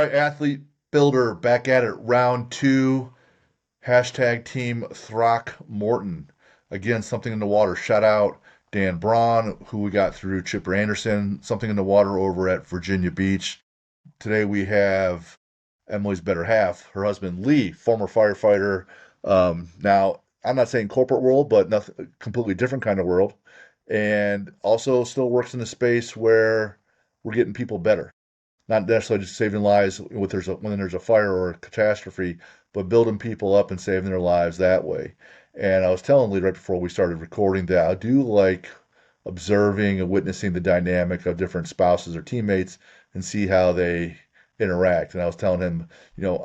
right, athlete builder back at it. Round two. Hashtag team Throckmorton. Again, something in the water. Shout out Dan Braun, who we got through Chipper Anderson. Something in the water over at Virginia Beach. Today we have Emily's better half, her husband Lee, former firefighter. Now, I'm not saying corporate world, but nothing, completely different kind of world. And also still works in a space where we're getting people better, not necessarily just saving lives when there's a fire or a catastrophe, but building people up and saving their lives that way. And I was telling Lee right before we started recording that I do like observing and witnessing the dynamic of different spouses or teammates and see how they interact. And I was telling him,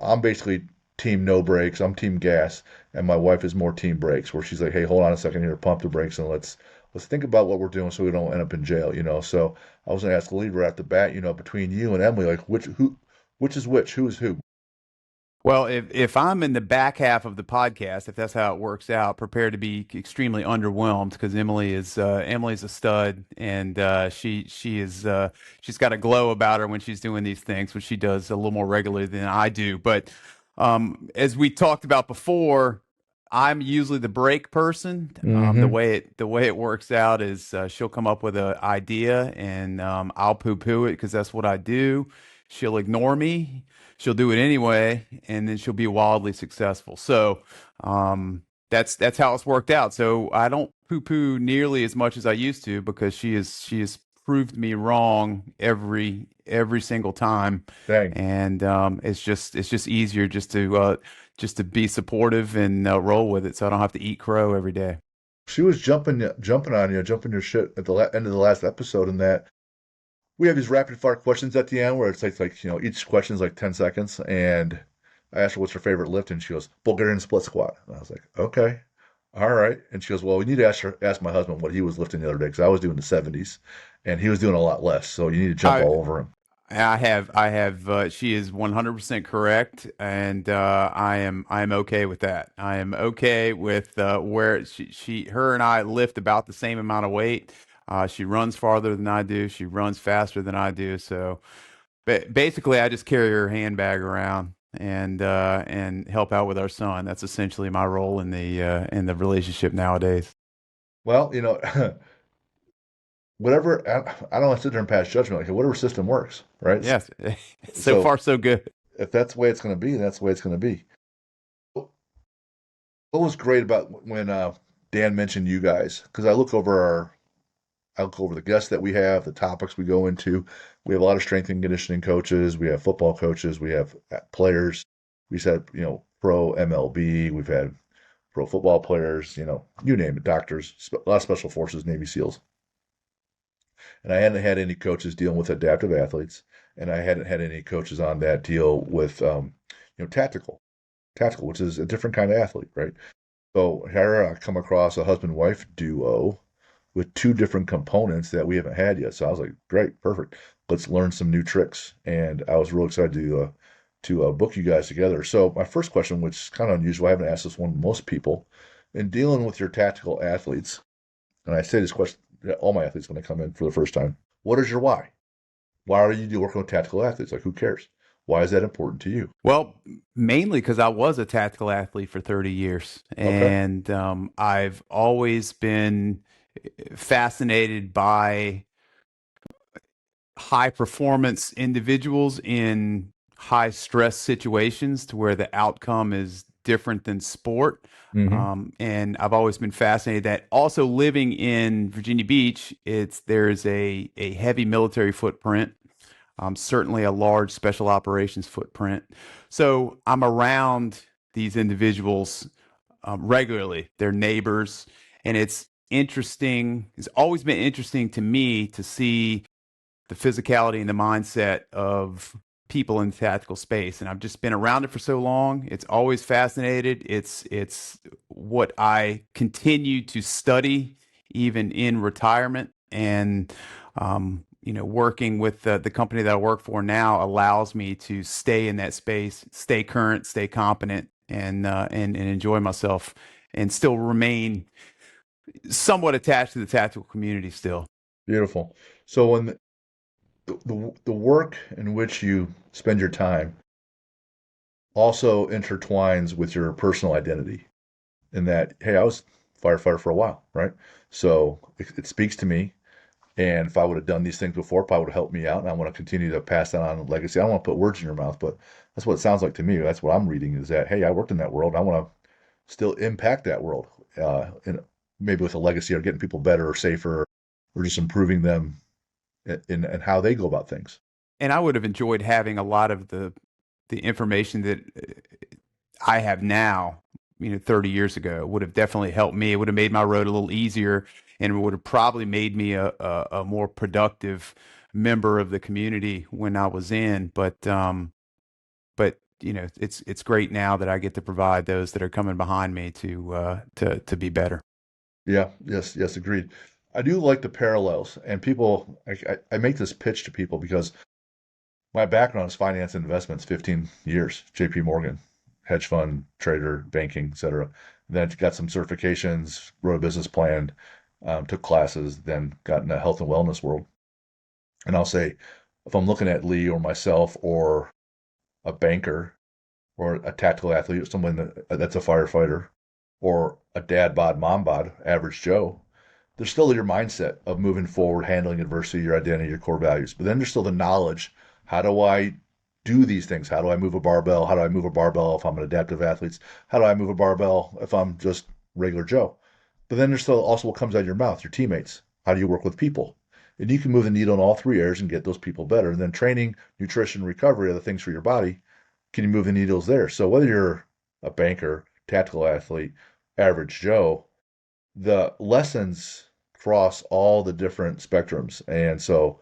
I'm basically team no brakes, I'm team gas, and my wife is more team brakes, where she's like, hey, hold on a second here, pump the brakes and let's think about what we're doing so we don't end up in jail. So I was gonna ask the lead right at the bat, between you and Emily, like which is which, who is who? Well, if I'm in the back half of the podcast, if that's how it works out, prepare to be extremely underwhelmed because Emily's a stud, and she's got a glow about her when she's doing these things, which she does a little more regularly than I do. But as we talked about before, I'm usually the break person. Mm-hmm. The way it works out is she'll come up with an idea, and I'll poo-poo it because that's what I do. She'll ignore me. She'll do it anyway, and then she'll be wildly successful. So that's how it's worked out. So I don't poo-poo nearly as much as I used to because she has proved me wrong every single time, Dang. and it's just easier just to be supportive and roll with it, so I don't have to eat crow every day. She was jumping on you, jumping your shit at the end of the last episode, and that we have these rapid fire questions at the end where it's like each question is like 10 seconds, and I asked her what's her favorite lift, and she goes Bulgarian split squat, and I was like, okay, all right, and she goes, well, we need to ask my husband what he was lifting the other day because I was doing the 70s, and he was doing a lot less, so you need to jump I all over him. she is 100% correct, and I am okay with that. I am okay with where her and I lift about the same amount of weight. She runs farther than I do. She runs faster than I do. So basically, I just carry her handbag around and help out with our son. That's essentially my role in the relationship nowadays. Well, whatever, I don't want to sit there and pass judgment, like whatever system works, right? Yes, so So far so good. if that's the way it's going to be, that's the way it's going to be. What was great about when Dan mentioned you guys? Because I look over the guests that we have, the topics we go into. We have a lot of strength and conditioning coaches. We have football coaches. We have players. We said, pro MLB. We've had pro football players. You name it, doctors, a lot of special forces, Navy SEALs. And I hadn't had any coaches dealing with adaptive athletes, and I hadn't had any coaches on that deal with, tactical, which is a different kind of athlete, right? So here I come across a husband-wife duo with two different components that we haven't had yet. So I was like, great, perfect. Let's learn some new tricks. And I was real excited to book you guys together. So my first question, which is kind of unusual, I haven't asked this one to most people, in dealing with your tactical athletes, and I say this question to all my athletes when they come in for the first time, what is your why? Why are you working with tactical athletes? Like, who cares? Why is that important to you? Well, mainly because I was a tactical athlete for 30 years, Okay. and I've always been fascinated by high performance individuals in high stress situations to where the outcome is different than sport. Mm-hmm. And I've always been fascinated that also living in Virginia Beach, there's a heavy military footprint, certainly a large special operations footprint. So I'm around these individuals regularly, their neighbors, and it's interesting. It's always been interesting to me to see the physicality and the mindset of people in the tactical space. And I've just been around it for so long. It's always fascinated. It's what I continue to study even in retirement. And working with the company that I work for now allows me to stay in that space, stay current, stay competent, and enjoy myself, and still remain somewhat attached to the tactical community still. Beautiful. So when the work in which you spend your time also intertwines with your personal identity in that, hey, I was a firefighter for a while, right? So it speaks to me. And if I would have done these things before, probably would have helped me out. And I want to continue to pass that on legacy. I don't want to put words in your mouth, but that's what it sounds like to me. That's what I'm reading is that, hey, I worked in that world. I want to still impact that world, in maybe with a legacy or getting people better or safer or just improving them in how they go about things. And I would have enjoyed having a lot of the information that I have now, 30 years ago. It would have definitely helped me. It would have made my road a little easier, and it would have probably made me a more productive member of the community when I was in. But it's great now that I get to provide those that are coming behind me to be better. Yeah, yes, yes, agreed. I do like the parallels, and people, I make this pitch to people because my background is finance and investments, 15 years, JP Morgan, hedge fund, trader, banking, et cetera. Then got some certifications, wrote a business plan, took classes, then got in the health and wellness world. And I'll say, if I'm looking at Lee or myself or a banker or a tactical athlete or someone that's a firefighter or a dad bod, mom bod, average Joe, there's still your mindset of moving forward, handling adversity, your identity, your core values. But then there's still the knowledge. How do I do these things? How do I move a barbell? How do I move a barbell if I'm an adaptive athlete? How do I move a barbell if I'm just regular Joe? But then there's still also what comes out of your mouth, your teammates. How do you work with people? And you can move the needle in all three areas and get those people better. And then training, nutrition, recovery are the things for your body. Can you move the needles there? So whether you're a banker, tactical athlete, average Joe, the lessons cross all the different spectrums. And so,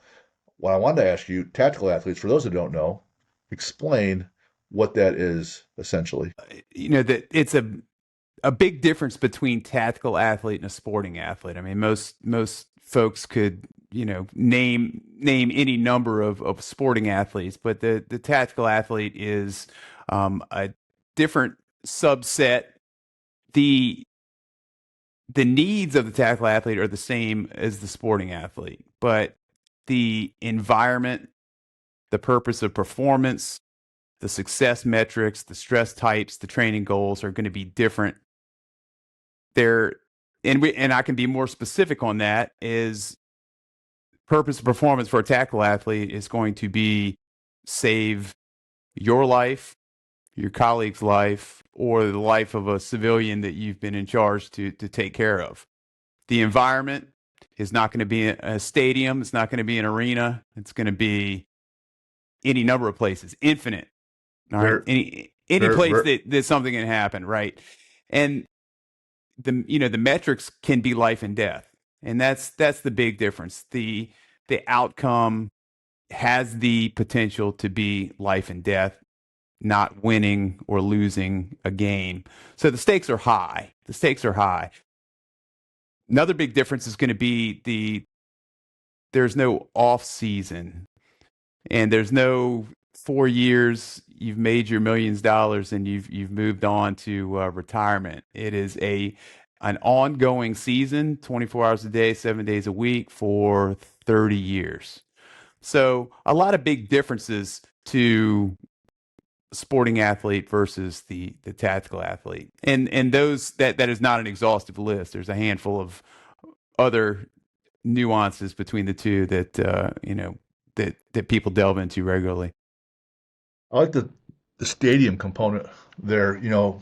what I wanted to ask you, tactical athletes, for those who don't know, explain what that is essentially. That it's a big difference between tactical athlete and a sporting athlete. I mean, most folks could name any number of sporting athletes, but the tactical athlete is a different subset. The the needs of the tactical athlete are the same as the sporting athlete, but the environment, the purpose of performance, the success metrics, the stress types, the training goals are going to be different. There, and I can be more specific on that. Is purpose of performance for a tactical athlete is going to be save your life, your colleague's life, or the life of a civilian that you've been in charge to take care of. The environment is not going to be a stadium. It's not going to be an arena. It's going to be any number of places, infinite. All right, Very, any very, place very, that something can happen, right? And the metrics can be life and death, and that's the big difference. The outcome has the potential to be life and death, not winning or losing a game. So the stakes are high. The stakes are high. Another big difference is going to be there's no off season, and there's no 4 years you've made your millions of dollars and you've moved on to retirement. It is an ongoing season, 24 hours a day, 7 days a week for 30 years. So a lot of big differences to sporting athlete versus the tactical athlete, and those that is not an exhaustive list. There's a handful of other nuances between the two that that people delve into regularly. I like the stadium component there. You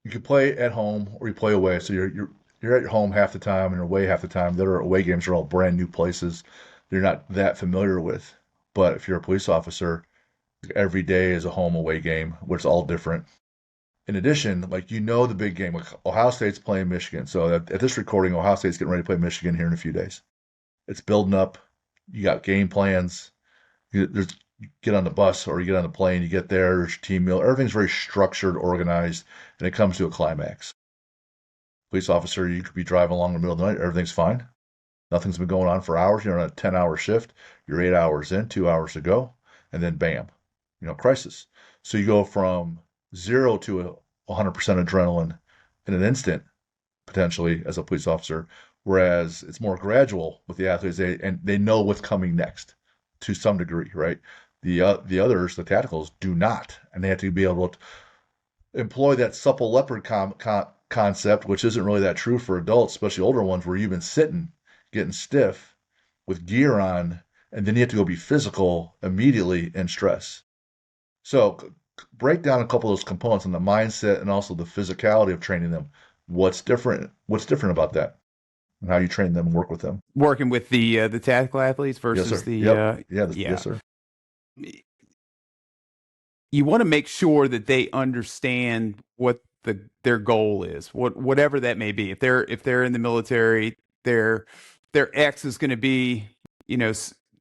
can play at home or you play away. So you're at your home half the time and away half the time. Their away games are all brand new places you're not that familiar with. But if you're a police officer, every day is a home away game, where it's all different. In addition, like the big game, like Ohio State's playing Michigan. So at this recording, Ohio State's getting ready to play Michigan here in a few days. It's building up. You got game plans. You get on the bus or you get on the plane. You get there. There's your team meal. Everything's very structured, organized, and it comes to a climax. Police officer, you could be driving along in the middle of the night. Everything's fine. Nothing's been going on for hours. You're on a 10-hour shift. You're 8 hours in, 2 hours to go, and then bam, crisis. So you go from zero to 100% adrenaline in an instant, potentially, as a police officer, Whereas it's more gradual with the athletes, and they know what's coming next to some degree, right? The others, the tacticals, do not, and they have to be able to employ that supple leopard concept, which isn't really that true for adults, especially older ones, where you've been sitting, getting stiff with gear on, and then you have to go be physical immediately in stress. So break down a couple of those components and the mindset and also the physicality of training them. What's different? What's different about that? And how you train them and work with them? Working with the tactical athletes Yes, versus sir. Yep. Yes, yeah, sir. you want to make sure that they understand what their goal is, whatever that may be. If they're in the military, their X is going to be,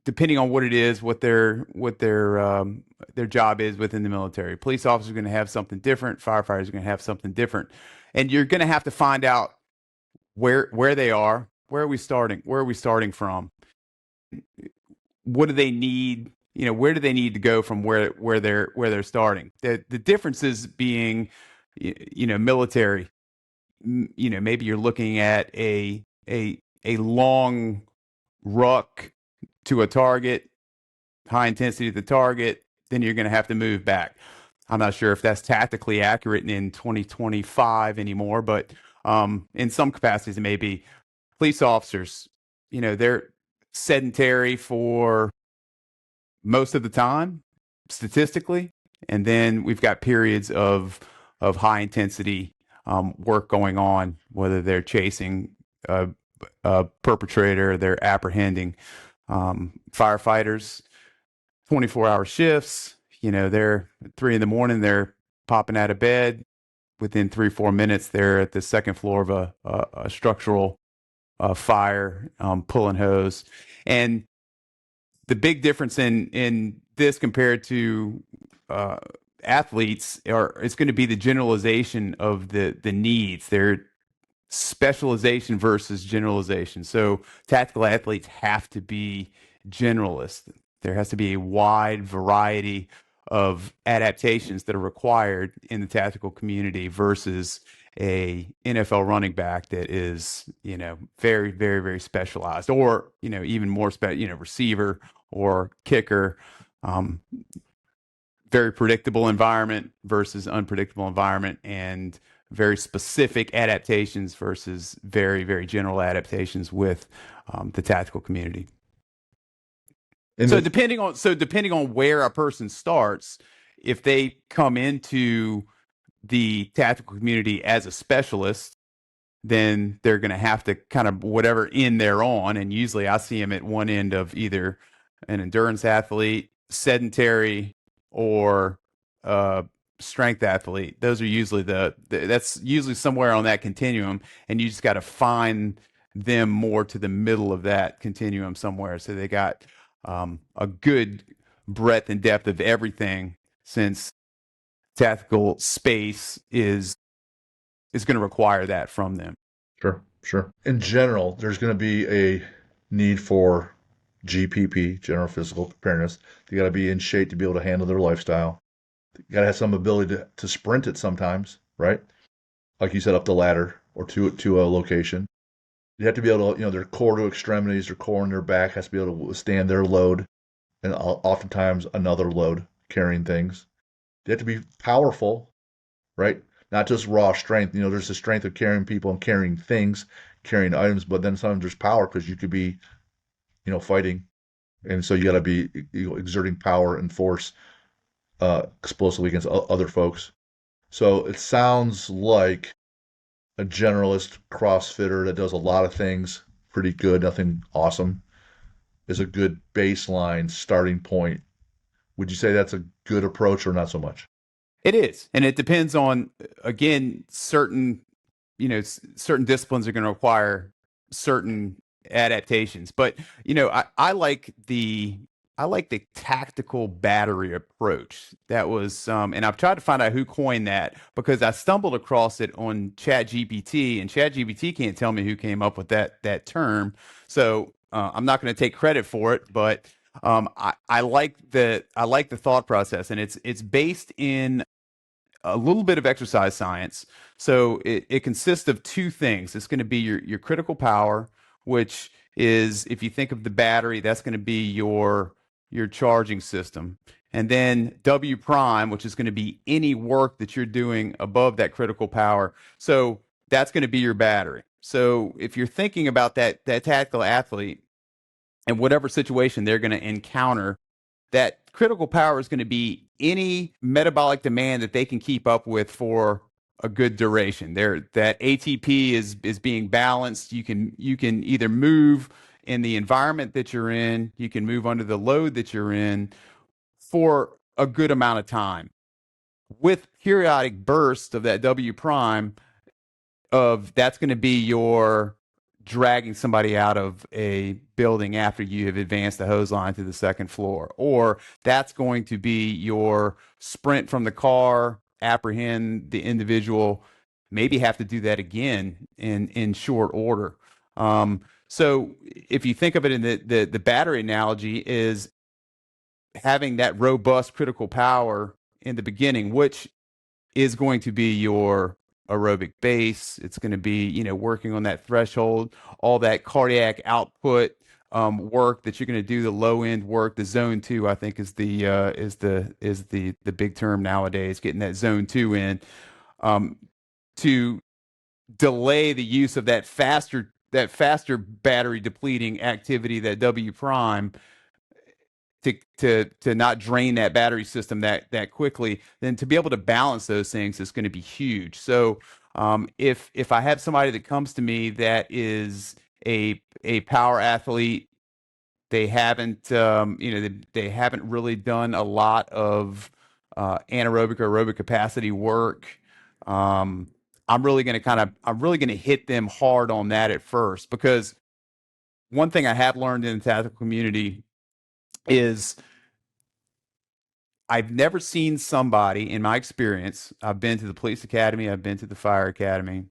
depending on what it is, what their job is within the military. Police officers are going to have something different. Firefighters are going to have something different, and you're going to have to find out where they are. Where are we starting? Where are we starting from? What do they need? Where do they need to go from where they're starting? The differences being, military. Maybe you're looking at a long ruck to a target, high intensity to the target. Then you're going to have to move back. I'm not sure if that's tactically accurate in 2025 anymore, but in some capacities it may be. Police officers, they're sedentary for most of the time, statistically, and then we've got periods of high intensity work going on, whether they're chasing a perpetrator, they're apprehending firefighters, 24-hour shifts. They're 3 in the morning, they're popping out of bed. Within 3-4 minutes, they're at the second floor of a structural fire, pulling hose. And the big difference in this compared to uh, athletes it's going to be the generalization of the needs. Their specialization versus generalization. So tactical athletes have to be generalists. There has to be a wide variety of adaptations that are required in the tactical community versus a NFL running back that is, very, very, very specialized, or, even more receiver or kicker. Um, Very predictable environment versus unpredictable environment, and very specific adaptations versus very, very general adaptations with the tactical community. And So depending on where a person starts, if they come into the tactical community as a specialist, then they're going to have to kind of whatever end they're on. And usually I see them at one end of either an endurance athlete, sedentary, or uh, strength athlete. Those are usually that's usually somewhere on that continuum. And you just got to find them more to the middle of that continuum somewhere. So they got a good breadth and depth of everything, since tactical space is going to require that from them. sure, sure. In general, there's going to be a need for GPP, general physical preparedness. They got to be in shape to be able to handle their lifestyle. You got to have some ability to sprint it sometimes, right? Like you said, up the ladder or to a location. You have to be able to, their core to extremities, their core and their back has to be able to withstand their load, and oftentimes another load carrying things. They have to be powerful, right? Not just raw strength. There's the strength of carrying people and carrying things, carrying items, but then sometimes there's power because you could be, fighting, and so you got to be exerting power and force explosively against other folks. So it sounds like a generalist CrossFitter that does a lot of things pretty good, nothing awesome, is a good baseline starting point. Would you say that's a good approach or not so much? It is, and it depends on, again, certain disciplines are going to require certain adaptations. But I like the tactical battery approach. That was, and I've tried to find out who coined that, because I stumbled across it on ChatGPT, and ChatGPT can't tell me who came up with that term. So I'm not going to take credit for it, but I like the thought process, and it's based in a little bit of exercise science. So it consists of two things. It's going to be your critical power, which is, if you think of the battery, that's going to be your charging system. And then W prime, which is going to be any work that you're doing above that critical power. So that's going to be your battery. So if you're thinking about that tactical athlete and whatever situation they're going to encounter, that critical power is going to be any metabolic demand that they can keep up with for a good duration. That ATP is being balanced. You can either move in the environment that you're in, you can move under the load that you're in for a good amount of time. With periodic bursts of that W prime, of that's going to be your dragging somebody out of a building after you have advanced the hose line to the second floor, or that's going to be your sprint from the car, apprehend the individual, maybe have to do that again in short order. So if you think of it in the battery analogy, is having that robust critical power in the beginning, which is going to be your aerobic base. It's going to be, working on that threshold, all that cardiac output work that you're going to do, the low end work. The zone two, I think, is the big term nowadays. Getting that zone two in to delay the use of that faster battery depleting activity, that W prime, to not drain that battery system that quickly, then to be able to balance those things is going to be huge. So if I have somebody that comes to me that is a power athlete, they haven't they haven't really done a lot of anaerobic or aerobic capacity work. I'm really going to hit them hard on that at first, because one thing I have learned in the tactical community is I've never seen somebody, in my experience, I've been to the police academy, I've been to the fire academy,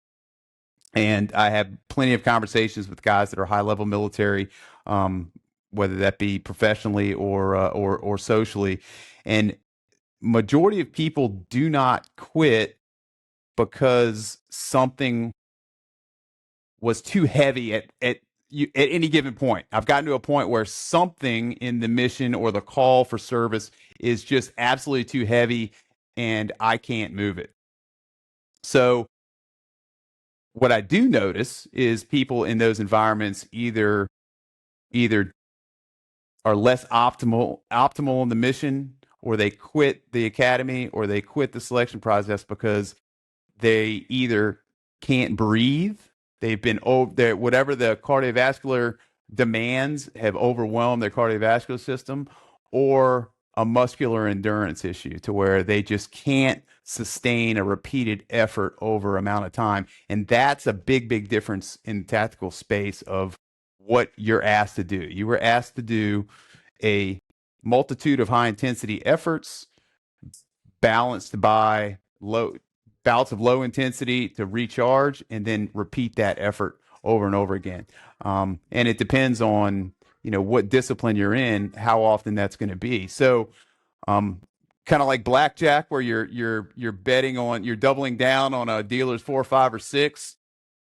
and I have plenty of conversations with guys that are high level military, whether that be professionally or socially. And majority of people do not quit because something was too heavy at any given point. I've gotten to a point where something in the mission or the call for service is just absolutely too heavy and I can't move it. So what I do notice is people in those environments either are less optimal in the mission, or they quit the academy, or they quit the selection process because they either can't breathe, they've been over whatever the cardiovascular demands have overwhelmed their cardiovascular system, or a muscular endurance issue to where they just can't sustain a repeated effort over amount of time. And that's a big difference in tactical space of what you're asked to do. You were asked to do a multitude of high intensity efforts balanced by bouts of low intensity to recharge, and then repeat that effort over and over again. And it depends on what discipline you're in, how often that's going to be. So kind of like blackjack, where you're betting on, you're doubling down on a dealer's 4, 5, or 6.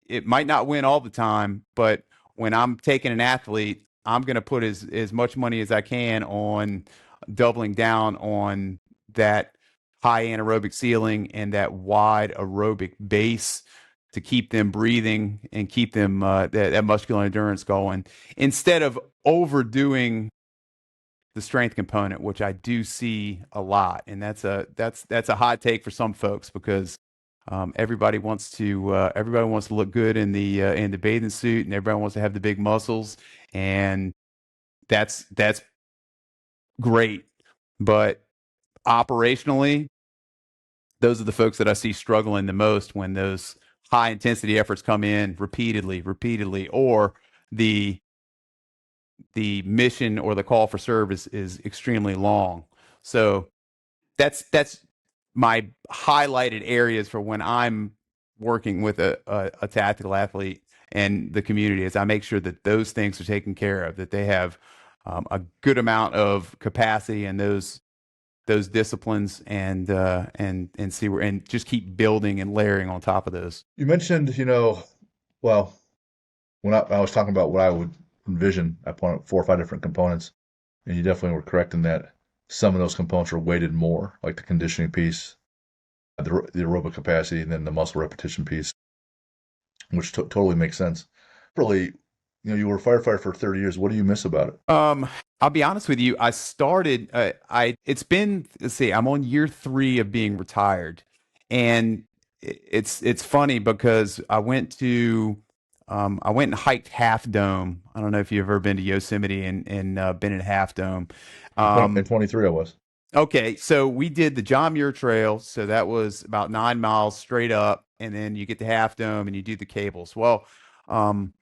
It might not win all the time, but when I'm taking an athlete, I'm going to put as much money as I can on doubling down on that high anaerobic ceiling and that wide aerobic base to keep them breathing and keep them that muscular endurance going, instead of overdoing the strength component, which I do see a lot. And that's a hot take for some folks, because everybody wants to look good in the bathing suit, and everybody wants to have the big muscles, and that's great. But operationally, those are the folks that I see struggling the most when those high intensity efforts come in repeatedly, or the mission or the call for service is extremely long. So that's my highlighted areas for when I'm working with a tactical athlete and the community, is I make sure that those things are taken care of, that they have a good amount of capacity, and those those disciplines and see where and just keep building and layering on top of those. You mentioned, well, when I was talking about what I would envision, I pointed out 4 or 5 different components, and you definitely were correct in that some of those components are weighted more, like the conditioning piece, the aerobic capacity, and then the muscle repetition piece, which totally makes sense. Really, you were a firefighter for 30 years. What do you miss about it? I'll be honest with you. I started. It's been. Let's see. I'm on year 3 of being retired, and it's funny because I went and hiked Half Dome. I don't know if you've ever been to Yosemite and been in Half Dome. In Um, 23, I was. okay, so we did the John Muir Trail. So that was about 9 miles straight up, and then you get to Half Dome and you do the cables. Well, um,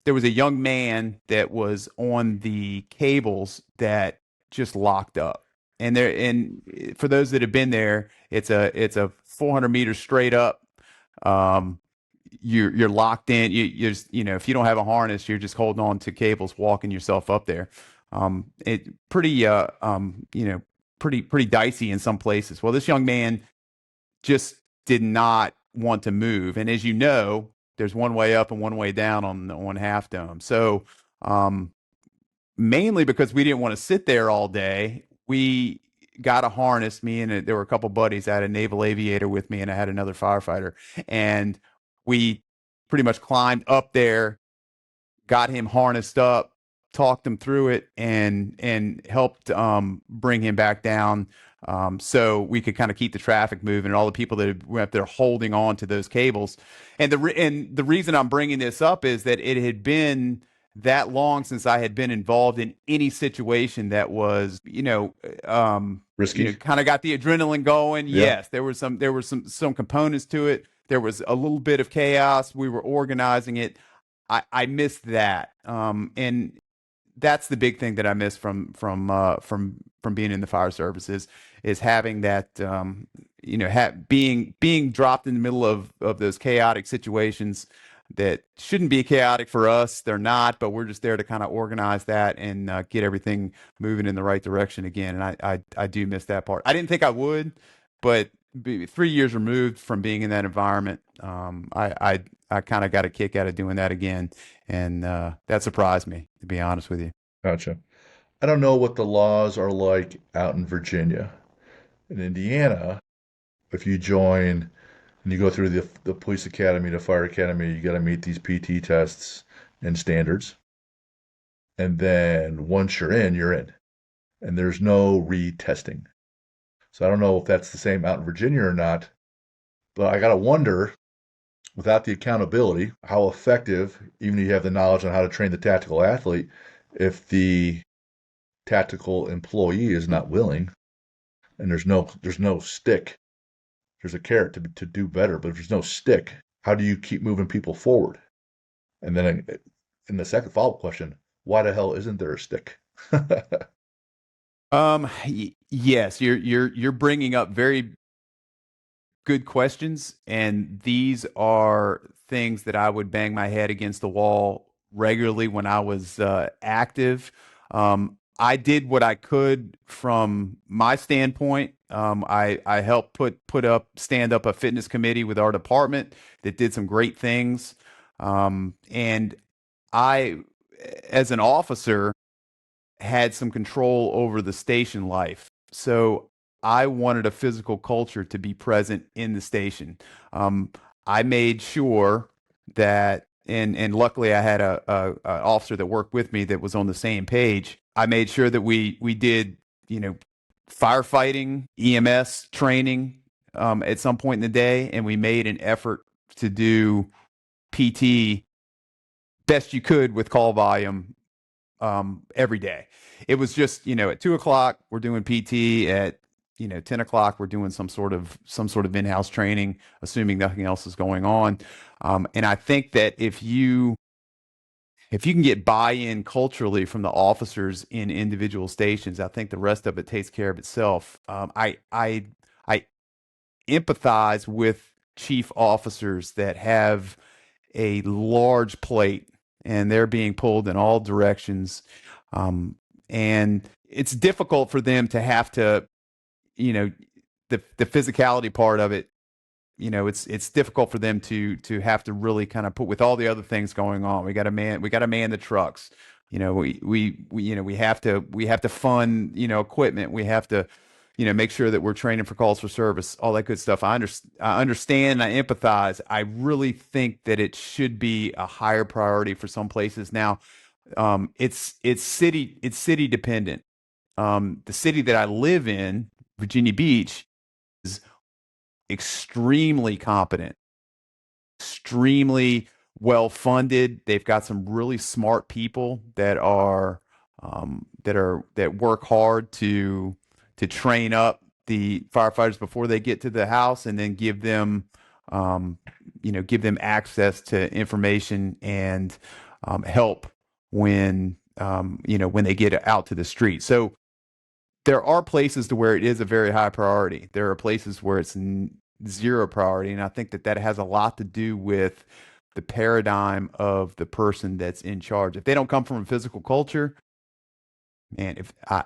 there was a young man that was on the cables that just locked up. And for those that have been there, it's a 400 meters straight up. Um, you're locked in. If you don't have a harness, you're just holding on to cables, walking yourself up there. It pretty pretty dicey in some places. Well, this young man just did not want to move. And as you know, there's one way up and one way down on Half Dome. So mainly because we didn't want to sit there all day, we got a harness. Me and there were a couple buddies. I had a naval aviator with me, and I had another firefighter, and we pretty much climbed up there, got him harnessed up, talked him through it, and helped bring him back down, so we could kind of keep the traffic moving and all the people that were up there holding on to those cables. And the reason I'm bringing this up is that it had been that long since I had been involved in any situation that was, Risky. kind of got the adrenaline going. Yeah. Yes, there were some components to it. There was a little bit of chaos. We were organizing it. I missed that, and that's the big thing that I miss from being in the fire services is having that, being dropped in the middle of those chaotic situations that shouldn't be chaotic for us. They're not, but we're just there to kind of organize that and get everything moving in the right direction again. And I do miss that part. I didn't think I would, but 3 years removed from being in that environment, I kind of got a kick out of doing that again, and that surprised me, to be honest with you. Gotcha. I don't know what the laws are like out in Virginia. In Indiana, if you join and you go through the police academy, the fire academy, you got to meet these PT tests and standards. And then once you're in, you're in. And there's no retesting. So I don't know if that's the same out in Virginia or not, but I got to wonder, without the accountability, how effective, even if you have the knowledge on how to train the tactical athlete, if the tactical employee is not willing and there's no stick. There's a carrot to do better, but if there's no stick, how do you keep moving people forward? And then in the second follow-up question, why the hell isn't there a stick? Yes, you're bringing up very good questions, and these are things that I would bang my head against the wall regularly when I was active. I did what I could from my standpoint. I helped stand up a fitness committee with our department that did some great things. And I, as an officer, had some control over the station life. So I wanted a physical culture to be present in the station. I made sure that, and luckily I had a officer that worked with me that was on the same page. I made sure that we did, firefighting, EMS training at some point in the day, and we made an effort to do PT best you could with call volume every day. It was just, at 2 o'clock, we're doing PT. At 10 o'clock, we're doing some sort of in-house training, assuming nothing else is going on. And I think that if you can get buy-in culturally from the officers in individual stations, I think the rest of it takes care of itself. I empathize with chief officers that have a large plate and they're being pulled in all directions. And it's difficult for them to have to the physicality part of it, it's difficult for them to have to really kind of put with all the other things going on. We got to man the trucks. We have to fund, equipment. We have to, make sure that we're training for calls for service, all that good stuff. I understand, I empathize. I really think that it should be a higher priority for some places. Now, it's city dependent. The city that I live in, Virginia Beach, is extremely competent, extremely well funded. They've got some really smart people that work hard to train up the firefighters before they get to the house, and then um, give them access to information and help when they get out to the street. So there are places to where it is a very high priority. There are places where it's zero priority, and I think that has a lot to do with the paradigm of the person that's in charge. If they don't come from a physical culture, man, if I,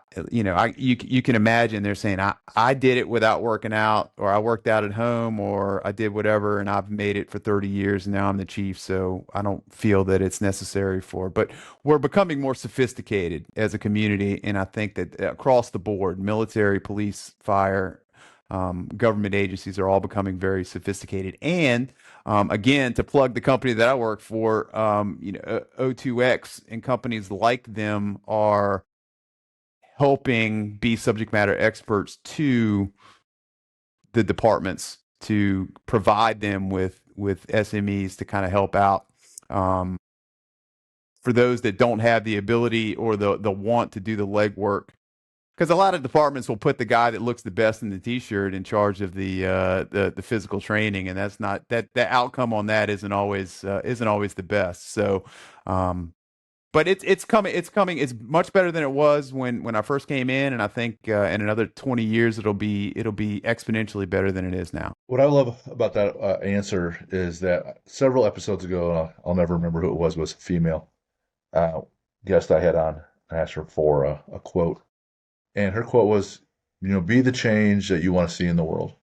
you can imagine they're saying, I did it without working out, or I worked out at home, or I did whatever, and I've made it for 30 years, and now I'm the chief, so I don't feel that it's necessary for. But we're becoming more sophisticated as a community, and I think that across the board, military, police, fire, government agencies are all becoming very sophisticated. And again, to plug the company that I work for, O2X and companies like them are helping be subject matter experts to the departments to provide them with SMEs to kind of help out, for those that don't have the ability or the want to do the legwork. Because a lot of departments will put the guy that looks the best in the t-shirt in charge of the physical training, and that's not that the outcome on that isn't always the best. So, but it's coming. It's coming. It's much better than it was when I first came in, and I think in another 20 years it'll be exponentially better than it is now. What I love about that answer is that several episodes ago, I'll never remember who it was a female uh, guest I had on. I asked her for a quote, and her quote was, be the change that you want to see in the world.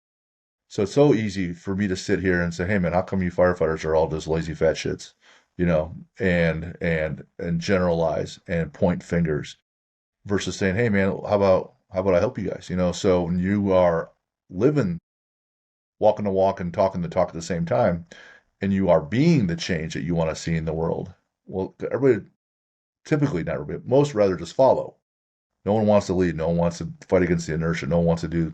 So it's so easy for me to sit here and say, hey man, how come you firefighters are all just lazy fat shits? And generalize and point fingers versus saying, hey man, how about I help you guys? So when you are living, walking the walk and talking the talk at the same time, and you are being the change that you want to see in the world, well, everybody typically, not everybody, most rather just follow. No one wants to lead. No one wants to fight against the inertia. No one wants to do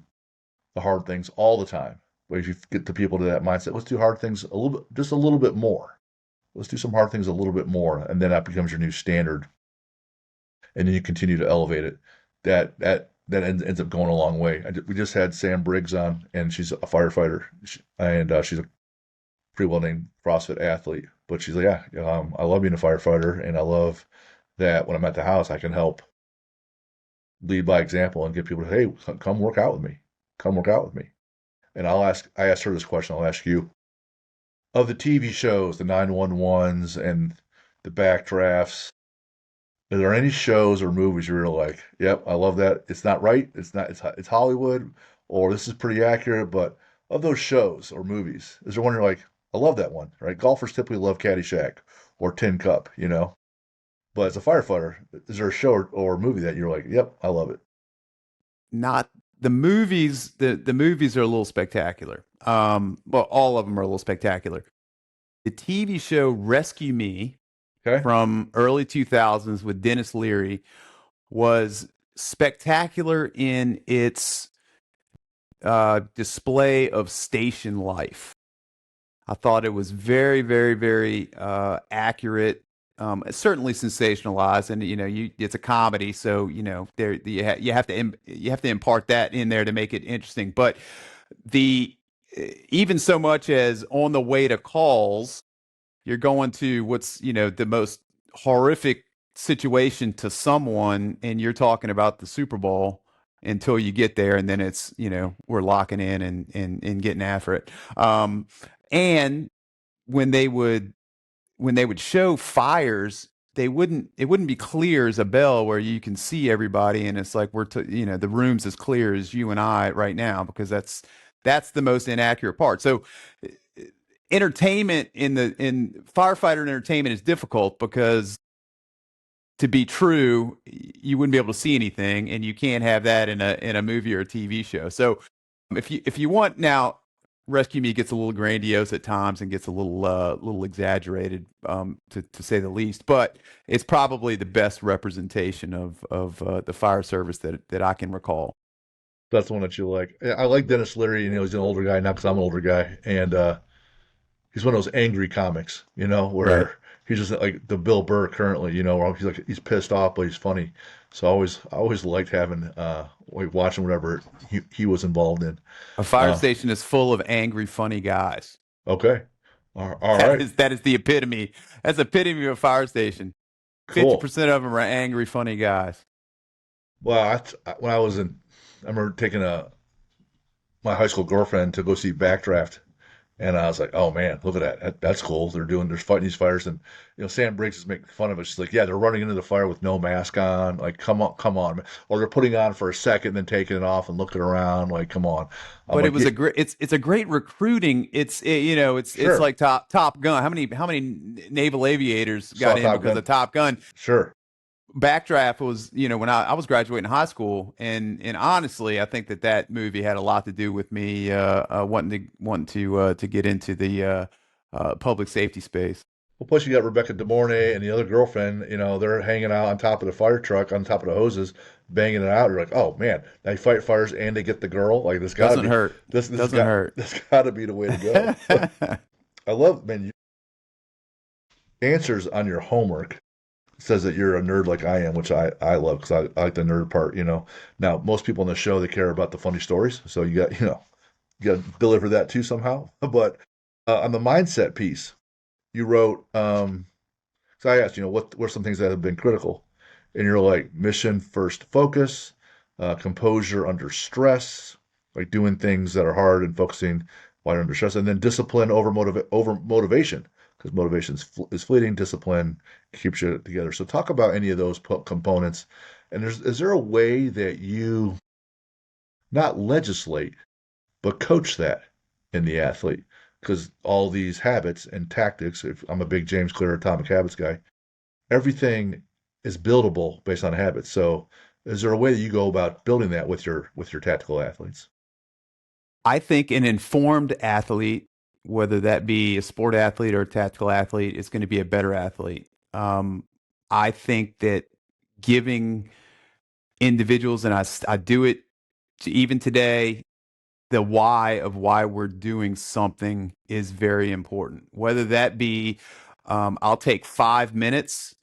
the hard things all the time. But if you get the people to that mindset, let's do hard things a little bit, just a little bit more. Let's do some hard things a little bit more, and then that becomes your new standard, and then you continue to elevate it. That ends up going a long way. We just had Sam Briggs on, and she's a firefighter, and she's a pretty well named CrossFit athlete. But she's like, yeah, I love being a firefighter, and I love that when I'm at the house, I can help lead by example and get people to, hey, come work out with me, come work out with me. And I asked her this question. I'll ask you, of the TV shows, the 911s and the backdrafts, are there any shows or movies you're like, yep, I love that. It's not right. It's Hollywood, or this is pretty accurate. But of those shows or movies, is there one you're like, I love that one, right? Golfers typically love Caddyshack or Tin Cup. But as a firefighter, is there a show or movie that you're like, yep, I love it? Not the movies. The movies are a little spectacular. Well, all of them are a little spectacular. The TV show Rescue Me Okay. from early 2000s with Dennis Leary was spectacular in its display of station life. I thought it was very, very, very accurate. It's certainly sensationalized, and it's a comedy, so there you have to impart that in there to make it interesting. But the even so much as on the way to calls, you're going to what's the most horrific situation to someone, and you're talking about the Super Bowl until you get there, and then it's we're locking in and getting after it. And when they would when they would show fires it wouldn't be clear as a bell where you can see everybody and it's like the room's as clear as you and I right now, because that's the most inaccurate part. So entertainment in firefighter entertainment is difficult because to be true, you wouldn't be able to see anything, and you can't have that in a movie or a TV show. So if you want now, Rescue Me gets a little grandiose at times and gets a little exaggerated, to say the least. But it's probably the best representation of the fire service that I can recall. That's the one that you like. Yeah, I like Dennis Leary. He's an older guy now because I'm an older guy, and he's one of those angry comics, Right. where he's just like the Bill Burr currently, where he's pissed off but he's funny. So I always liked having like watching whatever he was involved in. A fire Uh, station is full of angry, funny guys. okay, all right, That is the epitome. That's the epitome of a fire station. Fifty cool. percent of them are angry, funny guys. Well, when I remember taking my high school girlfriend to go see Backdraft. And I was like, oh man, look at that. That's cool. They're fighting these fires. And, Sam Briggs is making fun of it. She's like, yeah, they're running into the fire with no mask on. Like, come on. Man. Or they're putting on for a second, then taking it off and looking around. Like, come on. I'm But it like, was yeah, a great. It's a great recruiting. It's sure. like Top Gun. How many naval aviators Saw got in Top because Gun. of Top Gun? Sure. Backdraft was, when I was graduating high school, and honestly, I think that movie had a lot to do with me wanting to get into the public safety space. Well, plus you got Rebecca De Mornay and the other girlfriend, they're hanging out on top of the fire truck, on top of the hoses, banging it out. You're like, oh man, they fight fires and they get the girl. Like, this gotta Doesn't be, hurt. Doesn't hurt. this gotta be the way to go. I love, man, answers on your homework says that you're a nerd like I am, which I love because I like the nerd part. Now, most people on the show, they care about the funny stories. So you got to deliver that too somehow. But on the mindset piece, you wrote, so I asked, what were some things that have been critical? And you're like mission first focus, composure under stress, like doing things that are hard and focusing while you're under stress, and then discipline over motivation, because motivation is fleeting, discipline keeps you together. So talk about any of those components. And is there a way that you not legislate, but coach that in the athlete? Because all these habits and tactics, if I'm a big James Clear Atomic Habits guy, everything is buildable based on habits. So is there a way that you go about building that with your tactical athletes? I think an informed athlete, whether that be a sport athlete or a tactical athlete, is going to be a better athlete. I think that giving individuals, and I do it even today, the why of why we're doing something is very important. Whether that be, I'll take 5 minutes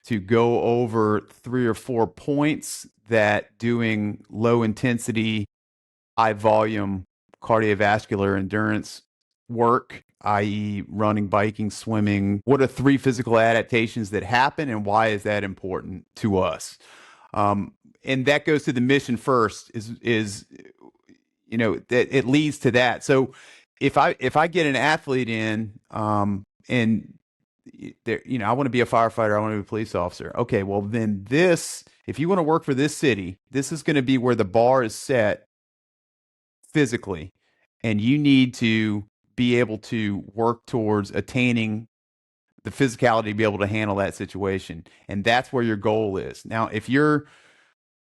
to go over 3 or 4 points that doing low intensity, high volume cardiovascular endurance work, i.e., running, biking, swimming. What are 3 physical adaptations that happen, and why is that important to us? And that goes to the mission first. Is that it leads to that. So if I get an athlete in, and I want to be a firefighter, I want to be a police officer. Okay, well then if you want to work for this city, this is going to be where the bar is set physically, and you need to be able to work towards attaining the physicality to be able to handle that situation. And that's where your goal is. Now, if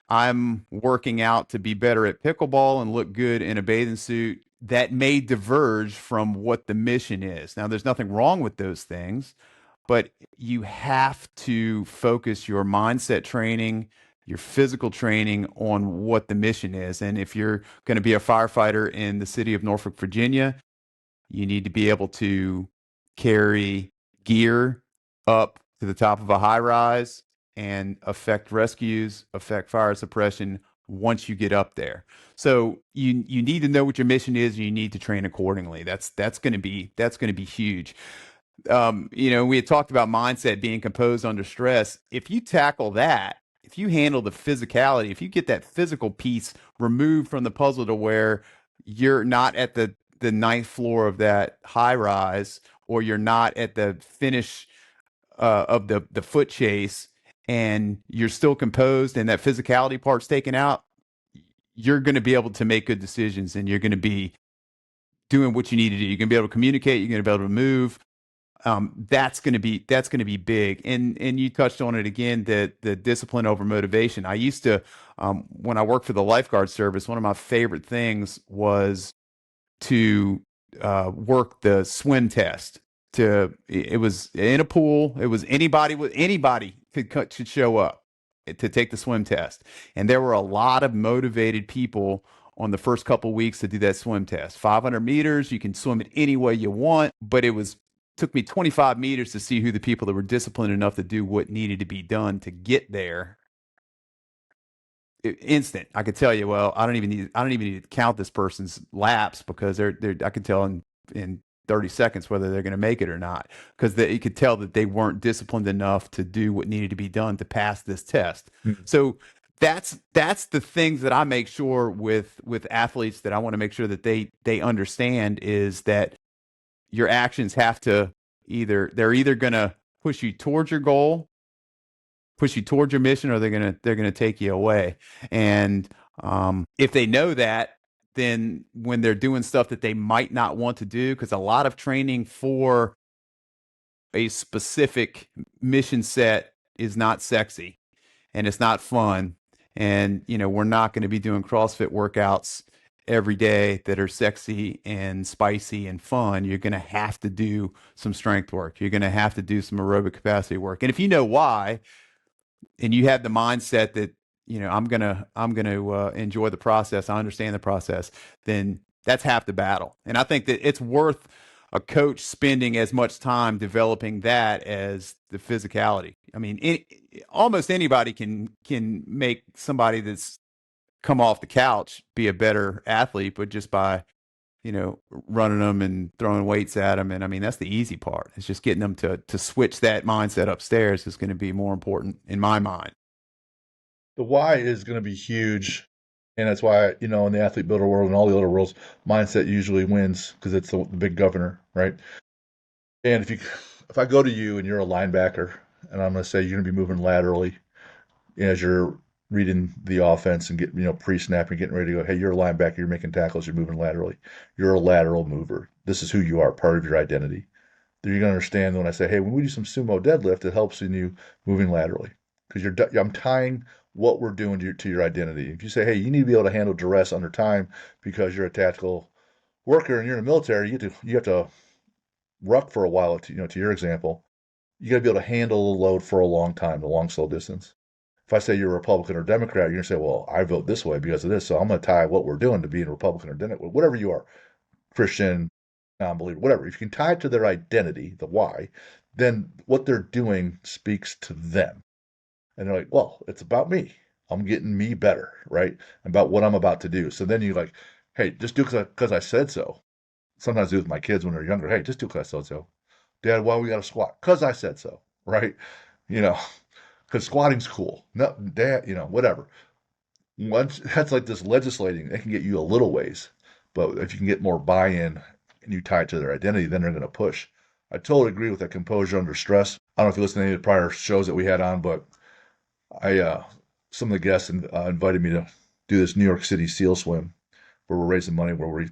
I'm working out to be better at pickleball and look good in a bathing suit, that may diverge from what the mission is. Now, there's nothing wrong with those things, but you have to focus your mindset training, your physical training on what the mission is. And if you're going to be a firefighter in the city of Norfolk, Virginia, you need to be able to carry gear up to the top of a high rise and affect rescues, affect fire suppression once you get up there. So you need to know what your mission is, and you need to train accordingly. That's going to be huge. We had talked about mindset being composed under stress. If you tackle that, if you handle the physicality, if you get that physical piece removed from the puzzle to where you're not at the ninth floor of that high rise, or you're not at the finish of the foot chase, and you're still composed, and that physicality part's taken out, you're going to be able to make good decisions, and you're going to be doing what you need to do. You're going to be able to communicate. You're going to be able to move. That's going to be big. And you touched on it again, that the discipline over motivation. I used to, when I worked for the lifeguard service, one of my favorite things was to work the swim test. It was in a pool. It was anybody could show up to take the swim test, and there were a lot of motivated people on the first couple of weeks to do that swim test. 500 meters, you can swim it any way you want, but it was took me 25 meters to see who the people that were disciplined enough to do what needed to be done to get there. Instant. I could tell you, well, I don't even need to count this person's laps, because I could tell in 30 seconds whether they're going to make it or not, because you could tell that they weren't disciplined enough to do what needed to be done to pass this test. Hmm. So that's the things that I make sure with athletes, that I want to make sure that they understand, is that your actions have to they're either going to push you towards your goal, push you towards your mission, or they're gonna take you away. And if they know that, then when they're doing stuff that they might not want to do, because a lot of training for a specific mission set is not sexy, and it's not fun. And we're not going to be doing CrossFit workouts every day that are sexy and spicy and fun. You're going to have to do some strength work. You're going to have to do some aerobic capacity work. And if you know why, and you have the mindset that, I'm gonna enjoy the process, I understand the process, then that's half the battle. And I think that it's worth a coach spending as much time developing that as the physicality. I mean, almost anybody can make somebody that's come off the couch be a better athlete, but just by running them and throwing weights at them. And I mean, that's the easy part. It's just getting them to switch that mindset upstairs is going to be more important in my mind. The why is going to be huge. And that's why, in the athlete builder world and all the other worlds, mindset usually wins because it's the big governor, right? And if I go to you and you're a linebacker, and I'm going to say you're going to be moving laterally as you're reading the offense and pre-snap and getting ready to go, hey, you're a linebacker, you're making tackles, you're moving laterally. You're a lateral mover. This is who you are, part of your identity. Then you're going to understand when I say, hey, when we do some sumo deadlift, it helps in you moving laterally, because I'm tying what we're doing to your identity. If you say, hey, you need to be able to handle duress under time because you're a tactical worker and you're in the military, you have to ruck for a while, to your example. You got to be able to handle the load for a long time, the long, slow distance. If I say you're a Republican or Democrat, you're going to say, well, I vote this way because of this. So I'm going to tie what we're doing to being a Republican or Democrat, whatever you are, Christian, non-believer, whatever. If you can tie it to their identity, the why, then what they're doing speaks to them. And they're like, well, it's about me. I'm getting me better, right? About what I'm about to do. So then you're like, hey, just do because I said so. Sometimes I do with my kids when they're younger. Hey, just do because I said so. Dad, why we got to squat? Because I said so, right? You know, because squatting's cool. No, Dad, whatever. Once that's like this legislating, it can get you a little ways. But if you can get more buy-in and you tie it to their identity, then they're going to push. I totally agree with that composure under stress. I don't know if you listened to any of the prior shows that we had on, but some of the guests invited me to do this New York City SEAL swim where we're raising money, where we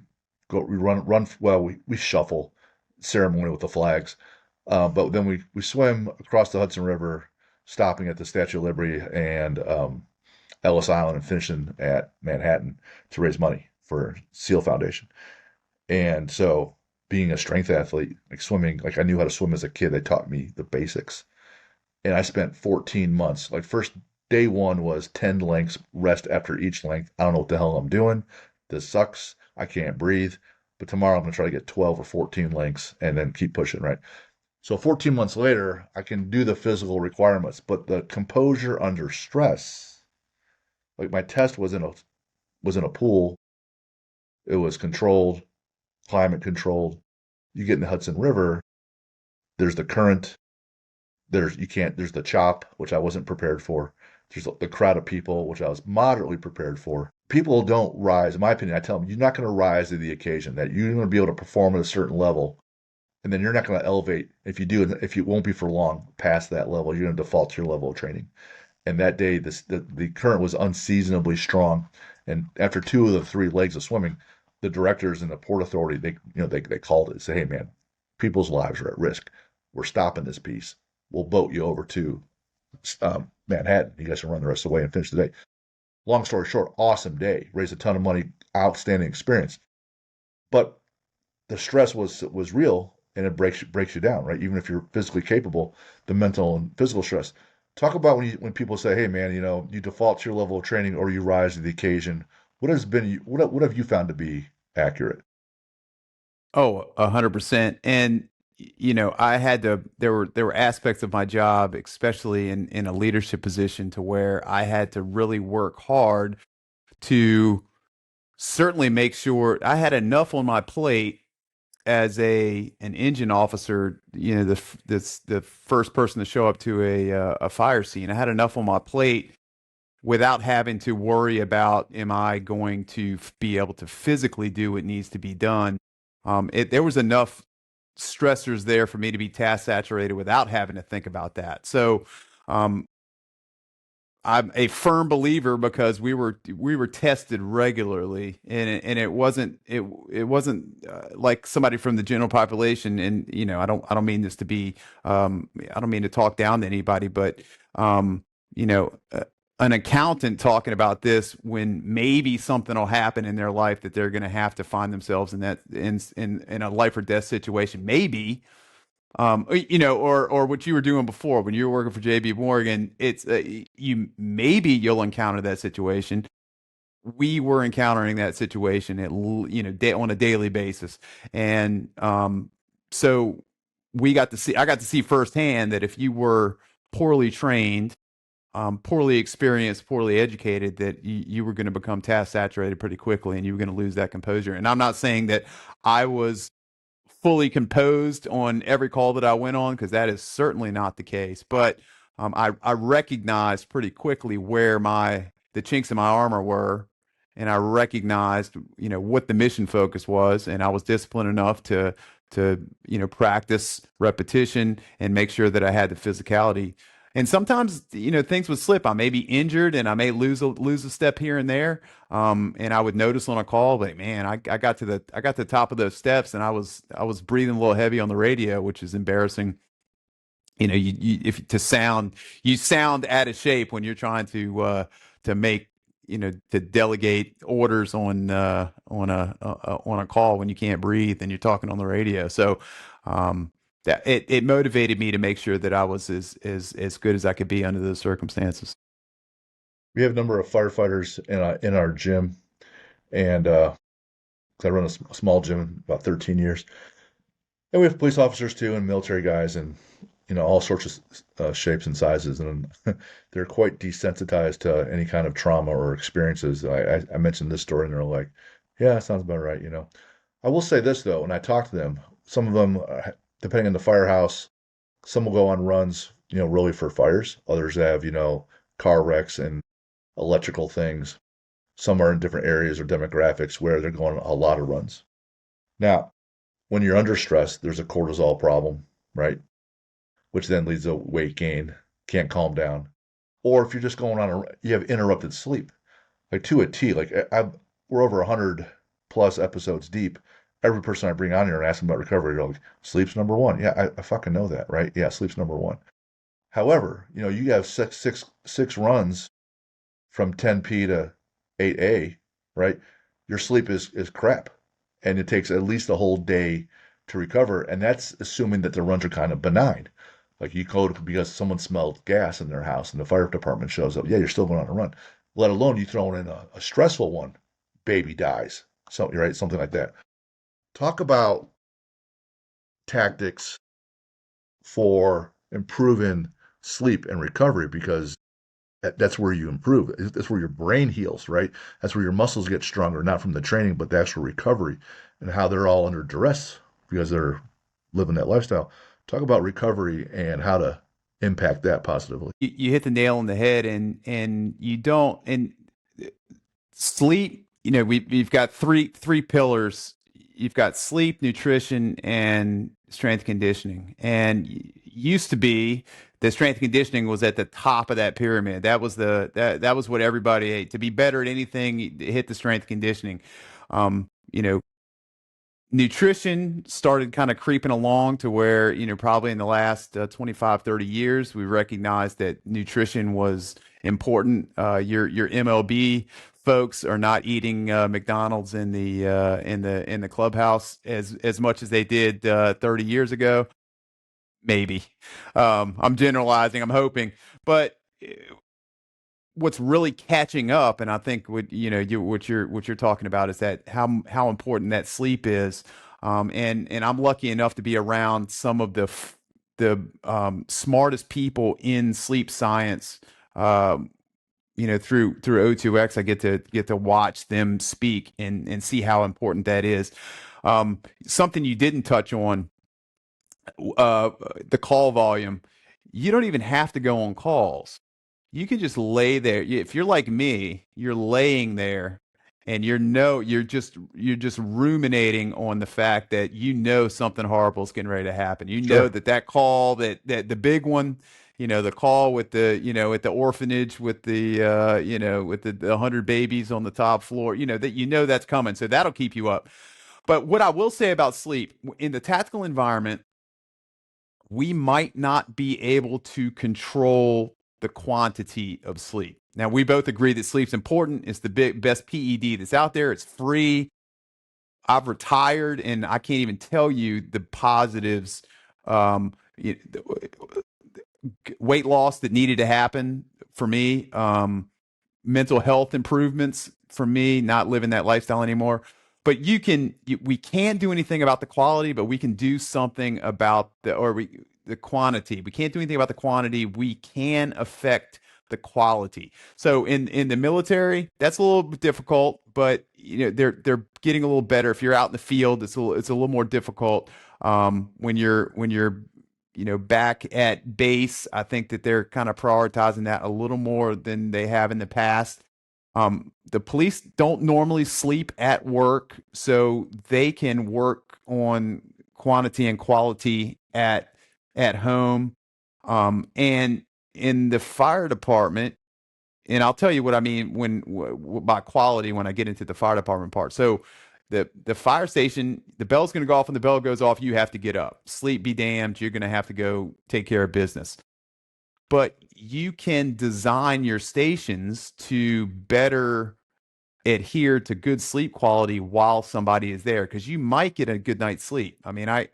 run. Well, we shuffle ceremony with the flags, but then we swim across the Hudson River, stopping at the Statue of Liberty and Ellis Island and finishing at Manhattan to raise money for SEAL Foundation. And so, being a strength athlete, like swimming, like I knew how to swim as a kid. They taught me the basics, and I spent 14 months. Like first day one was 10 lengths, rest after each length. I don't know what the hell I'm doing. This sucks. I can't breathe. But tomorrow I'm gonna try to get 12 or 14 lengths and then keep pushing, right? So 14 months later, I can do the physical requirements, but the composure under stress, like my test was in a pool. It was controlled, climate controlled. You get in the Hudson River, there's the current, there's the chop, which I wasn't prepared for. There's the crowd of people, which I was moderately prepared for. People don't rise, in my opinion. I tell them, you're not going to rise to the occasion, that you're going to be able to perform at a certain level and then you're not going to elevate. If you do, if you won't be for long past that level, you're going to default to your level of training. And that day, the current was unseasonably strong. And after two of the three legs of swimming, the directors and the port authority they called it and said, "Hey man, people's lives are at risk. We're stopping this piece. We'll boat you over to Manhattan. You guys can run the rest of the way and finish the day." Long story short, awesome day. Raised a ton of money, outstanding experience. But the stress was real, and it breaks you down, right? Even if you're physically capable, the mental and physical stress. Talk about when people say, "Hey, man, you default to your level of training or you rise to the occasion." What have you found to be accurate? Oh, 100%. And I had to. There were aspects of my job, especially in a leadership position, to where I had to really work hard to certainly make sure I had enough on my plate as an engine officer. The first person to show up to a fire scene. I had enough on my plate without having to worry about, am I going to be able to physically do what needs to be done. There was enough stressors there for me to be task saturated without having to think about that. So um, I'm a firm believer, because we were tested regularly, and it wasn't like somebody from the general population. And I don't mean this to be, I don't mean to talk down to anybody, but um, you know uh, an accountant talking about this when maybe something will happen in their life that they're going to have to find themselves in a life or death situation, maybe. Or what you were doing before when you were working for JB Morgan, it's you'll encounter that situation. We were encountering that situation on a daily basis. And so I got to see firsthand that if you were poorly trained, poorly experienced, poorly educated, that you were going to become task saturated pretty quickly, and you were going to lose that composure. And I'm not saying that I was fully composed on every call that I went on, because that is certainly not the case. But I recognized pretty quickly where the chinks in my armor were, and I recognized what the mission focus was, and I was disciplined enough to practice repetition and make sure that I had the physicality. And sometimes things would slip. I may be injured, and I may lose a step here and there. And I would notice on a call, but man, I got to the top of those steps, and I was breathing a little heavy on the radio, which is embarrassing. If to sound you sound out of shape when you're trying to make to delegate orders on a call when you can't breathe and you're talking on the radio. So that it motivated me to make sure that I was as good as I could be under those circumstances. We have a number of firefighters in our gym, and 'cause I run a small gym about 13 years, and we have police officers too, and military guys, and all sorts of shapes and sizes, and they're quite desensitized to any kind of trauma or experiences. I mentioned this story, and they're like, "Yeah, that sounds about right." I will say this though, when I talk to them, some of them, depending on the firehouse, some will go on runs, really for fires. Others have, car wrecks and electrical things. Some are in different areas or demographics where they're going on a lot of runs. Now, when you're under stress, there's a cortisol problem, right? Which then leads to weight gain, can't calm down. Or if you're just going on you have interrupted sleep, like to a T. Like we're over 100 plus episodes deep. Every person I bring on here and ask them about recovery, they're like, sleep's number one. Yeah, I fucking know that, right? Yeah, sleep's number one. However, you have six runs from 10p to 8a, right? Your sleep is crap, and it takes at least a whole day to recover, and that's assuming that the runs are kind of benign. Like you go because someone smelled gas in their house and the fire department shows up. Yeah, you're still going on a run. Let alone you throw in a stressful one, baby dies, something, right? Something like that. Talk about tactics for improving sleep and recovery, because that's where you improve. That's where your brain heals, right? That's where your muscles get stronger, not from the training, but the actual recovery, and how they're all under duress because they're living that lifestyle. Talk about recovery and how to impact that positively. You hit the nail on the head, and you don't and sleep. We've got three pillars. You've got sleep, nutrition, and strength conditioning. And used to be the strength conditioning was at the top of that pyramid. That was what everybody ate. To be better at anything, hit the strength conditioning. You know, nutrition started kind of creeping along to where, probably in the last 25, 30 years, we recognized that nutrition was important. Your MLB folks are not eating McDonald's in the clubhouse as much as they did 30 years ago. Maybe. I'm generalizing, I'm hoping. But what's really catching up, and I think what you're talking about is that how important that sleep is, and I'm lucky enough to be around some of the smartest people in sleep science. Through O2X, I get to watch them speak and see how important that is. Something you didn't touch on, uh, the call volume. You don't even have to go on calls. You can just lay there. If you're like me, you're laying there and you're just ruminating on the fact that something horrible is getting ready to happen. Sure. That call, that the big one, the call with at the orphanage with the 100 babies on the top floor, that's coming. So that'll keep you up. But what I will say about sleep in the tactical environment, we might not be able to control the quantity of sleep. Now, we both agree that sleep's important. It's the best PED that's out there. It's free. I've retired, and I can't even tell you the positives. Um, Weight loss that needed to happen for me. Mental health improvements for me, not living that lifestyle anymore. But we can't do anything about the quality, but we can do something about the quantity. We can't do anything about the quantity. We can affect the quality. So in the military, that's a little bit difficult, but they're getting a little better. If you're out in the field, it's a little more difficult. When you're back at base, I think that they're kind of prioritizing that a little more than they have in the past. The police don't normally sleep at work, so they can work on quantity and quality at home. And in the fire department, and I'll tell you what I mean by quality when I get into the fire department part. So the fire station, the bell's going to go off. When the bell goes off, you have to get up. Sleep be damned. You're going to have to go take care of business. But you can design your stations to better adhere to good sleep quality while somebody is there, because you might get a good night's sleep. I mean, I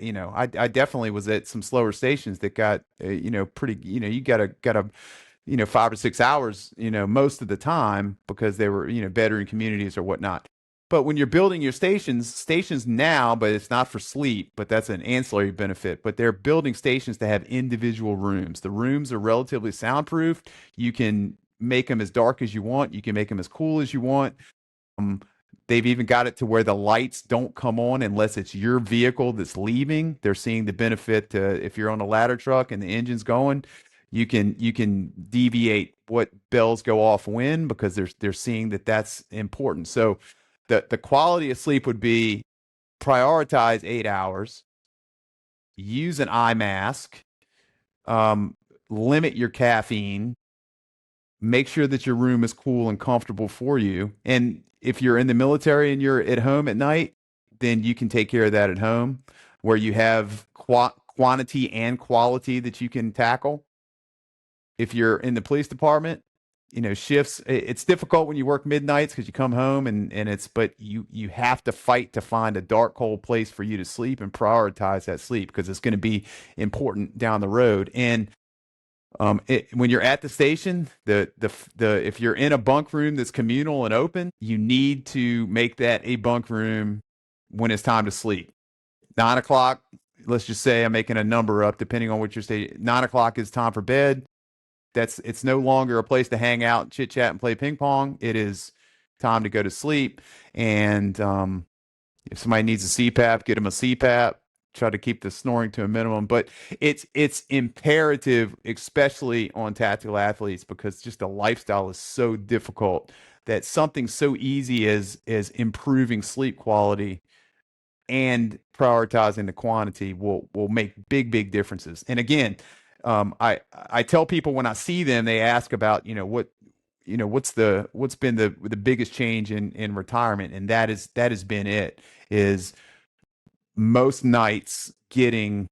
definitely was at some slower stations that got pretty, you got a 5 or 6 hours most of the time, because they were veteran communities or whatnot. But when you're building your stations now, but it's not for sleep, but that's an ancillary benefit. But they're building stations to have individual rooms. The rooms are relatively soundproof. You can make them as dark as you want. You can make them as cool as you want. Um, they've even got it to where the lights don't come on unless it's your vehicle that's leaving. They're seeing the benefit to, if you're on a ladder truck and the engine's going, you can deviate what bells go off when, because they're seeing that that's important. So the quality of sleep would be prioritize 8 hours, use an eye mask, um, limit your caffeine, make sure that your room is cool and comfortable for you. And if you're in the military and you're at home at night, then you can take care of that at home, where you have quantity and quality that you can tackle. If you're in the police department, shifts, it's difficult when you work midnights because you come home but you have to fight to find a dark, cold place for you to sleep and prioritize that sleep, because it's going to be important down the road. And when you're at the station, the if you're in a bunk room that's communal and open, you need to make that a bunk room when it's time to sleep. 9 o'clock, let's just say I'm making a number up, depending on what you're saying. 9 o'clock is time for bed. It's no longer a place to hang out, chit chat, and play ping pong. It is time to go to sleep. And if somebody needs a CPAP, get them a CPAP. Try to keep the snoring to a minimum. But it's imperative, especially on tactical athletes, because just the lifestyle is so difficult, that something so easy as improving sleep quality and prioritizing the quantity will make big differences. And again, I tell people when I see them, they ask about, what's been the biggest change in retirement, and that has been it, is most nights getting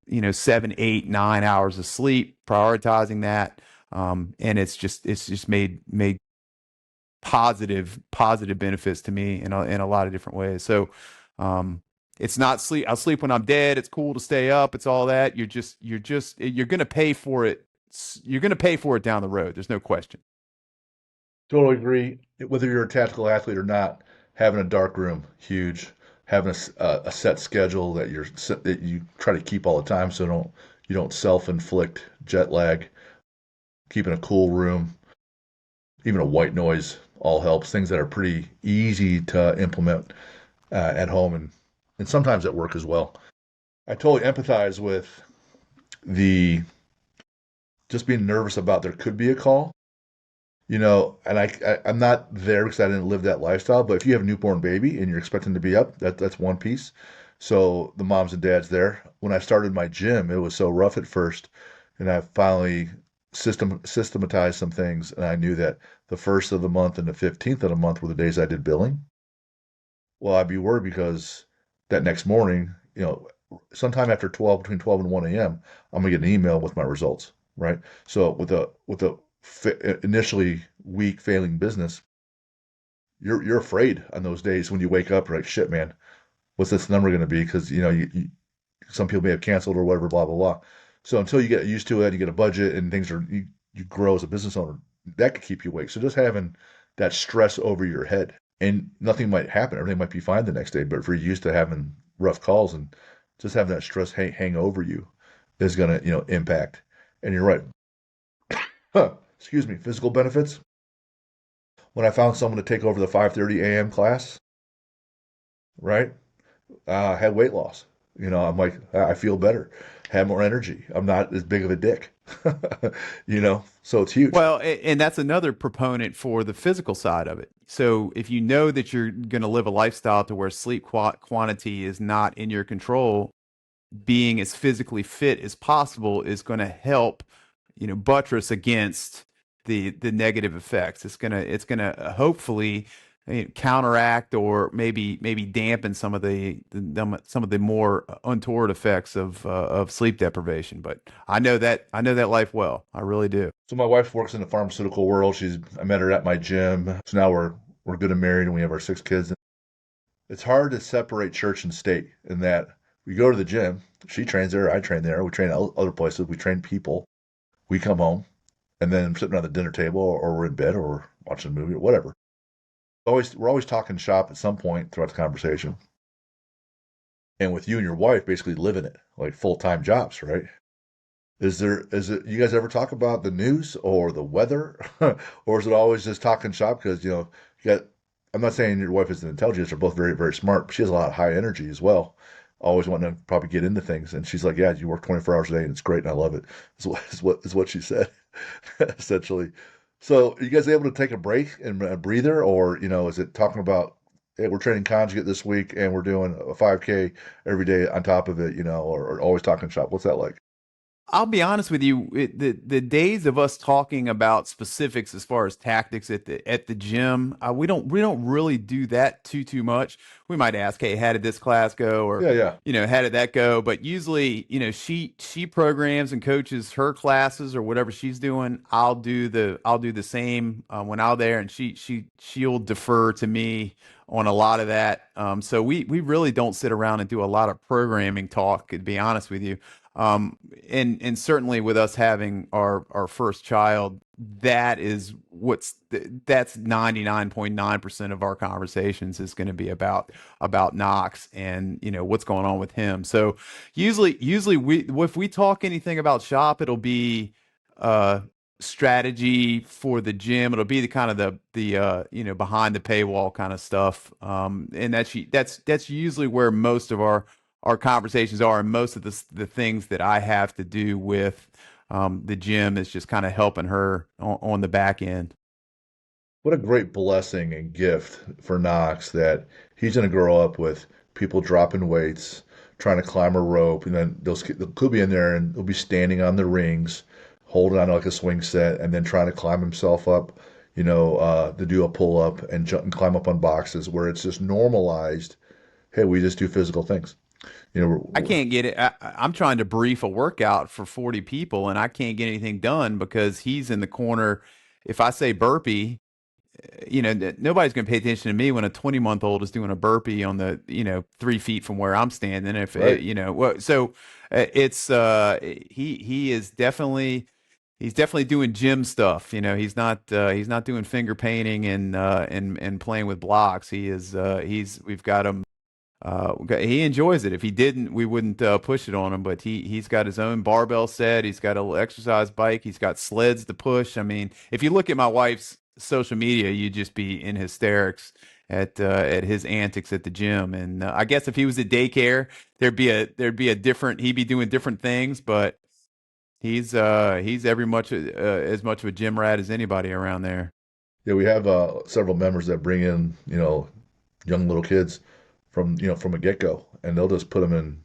7, 8, 9 hours of sleep, prioritizing that. And it's just made positive benefits to me in a lot of different ways. So um, it's not sleep. I sleep when I'm dead. It's cool to stay up. It's all that. You're gonna pay for it. You're gonna pay for it down the road. There's no question. Totally agree. Whether you're a tactical athlete or not, having a dark room, huge. Having a set schedule that you try to keep all the time, so you don't self-inflict jet lag. Keeping a cool room, even a white noise, all helps. Things that are pretty easy to implement at home and sometimes at work as well. I totally empathize with the just being nervous about there could be a call, and I'm not there because I didn't live that lifestyle. But if you have a newborn baby and you're expecting to be up, that's one piece. So the moms and dads there. When I started my gym, it was so rough at first, and I finally systematized some things, and I knew that the first of the month and the 15th of the month were the days I did billing. Well, I'd be worried because that next morning, sometime after 12, between 12 and 1 a.m., I'm gonna get an email with my results, right? So with a initially weak failing business, you're afraid on those days when you wake up, right? Shit, man, what's this number going to be? Because some people may have canceled or whatever, blah blah blah. So until you get used to it, you get a budget, and you grow as a business owner, that could keep you awake. So just having that stress over your head, and nothing might happen, everything might be fine the next day. But if you're used to having rough calls and just having that stress hang over you is going to impact. And you're right. Excuse me. Physical benefits. When I found someone to take over the 5:30 a.m. class, right? I had weight loss. I'm like, I feel better, have more energy. I'm not as big of a dick, so it's huge. Well, and that's another proponent for the physical side of it. So if you know that you're going to live a lifestyle to where sleep quantity is not in your control, being as physically fit as possible is going to help, buttress against the negative effects. It's gonna hopefully counteract or maybe dampen some of the more untoward effects of sleep deprivation. But I know that life well. I really do. So my wife works in the pharmaceutical world. I met her at my gym. So now we're good and married, and we have our 6 kids. It's hard to separate church and state in that we go to the gym. She trains there. I train there. We train other places. We train people. We come home, and then sitting around the dinner table, or we're in bed, or watching a movie, or whatever. We're always talking shop at some point throughout the conversation. And with you and your wife basically living it like full-time jobs, right? You guys ever talk about the news or the weather, or is it always just talking shop? Because you got. I'm not saying your wife isn't intelligent; they're both very very smart. But she has a lot of high energy as well. Always wanting to probably get into things, and she's like, "Yeah, you work 24 hours a day, and it's great, and I love it." Is what she said, essentially. So, are you guys able to take a break and a breather, or is it talking about, hey, we're training conjugate this week, and we're doing a 5K every day on top of it, or always talking shop? What's that like? I'll be honest with you. The days of us talking about specifics as far as tactics at the gym, we don't really do that too much. We might ask, "Hey, how did this class go?" Or Yeah, yeah. how did that go? But usually, she programs and coaches her classes or whatever she's doing. I'll do the same when I'm there, and she'll defer to me on a lot of that. So we really don't sit around and do a lot of programming talk, to be honest with you. And certainly with us having our first child, that's 99.9% of our conversations is going to be about Knox and what's going on with him. So usually we if we talk anything about shop, it'll be uh strategy for the gym. It'll be the kind of the behind the paywall kind of stuff. And that's usually where most of our conversations are, and most of the things that I have to do with the gym is just kind of helping her on the back end. What a great blessing and gift for Knox that he's going to grow up with people dropping weights, trying to climb a rope, and then those could be in there and they'll be standing on the rings, holding on to like a swing set, and then trying to climb himself up, to do a pull up and jump and climb up on boxes where it's just normalized. Hey, we just do physical things. You know, I can't get it. I'm trying to brief a workout for 40 people and I can't get anything done because he's in the corner. If I say burpee, nobody's going to pay attention to me when a 20-month-old is doing a burpee on the, 3 feet from where I'm standing. If right? so it's he is definitely he's definitely doing gym stuff. He's not doing finger painting and playing with blocks. We've got him. He enjoys it. If he didn't, we wouldn't push it on him. But he's got his own barbell set. He's got a little exercise bike. He's got sleds to push. I mean, if you look at my wife's social media, you'd just be in hysterics at his antics at the gym. And I guess if he was at daycare, there'd be a different. He'd be doing different things. But he's every much as much of a gym rat as anybody around there. Yeah, we have several members that bring in, young little kids from a get go, and they'll just put them in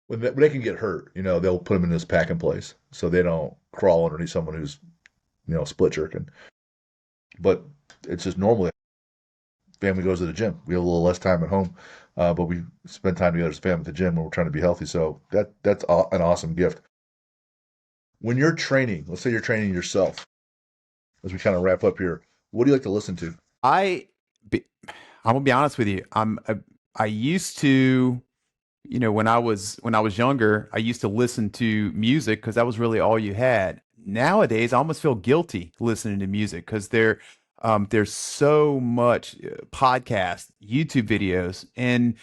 when they can get hurt. They'll put them in this packing place so they don't crawl underneath someone who's split jerking. But it's just normally family goes to the gym. We have a little less time at home, but we spend time together as a family at the gym when we're trying to be healthy. So that's an awesome gift. When you're training, let's say you're training yourself, as we kind of wrap up here, what do you like to listen to? I, be, I'm gonna be honest with you. I used to, when I was younger, I used to listen to music because that was really all you had. Nowadays, I almost feel guilty listening to music because there's so much podcast, YouTube videos, and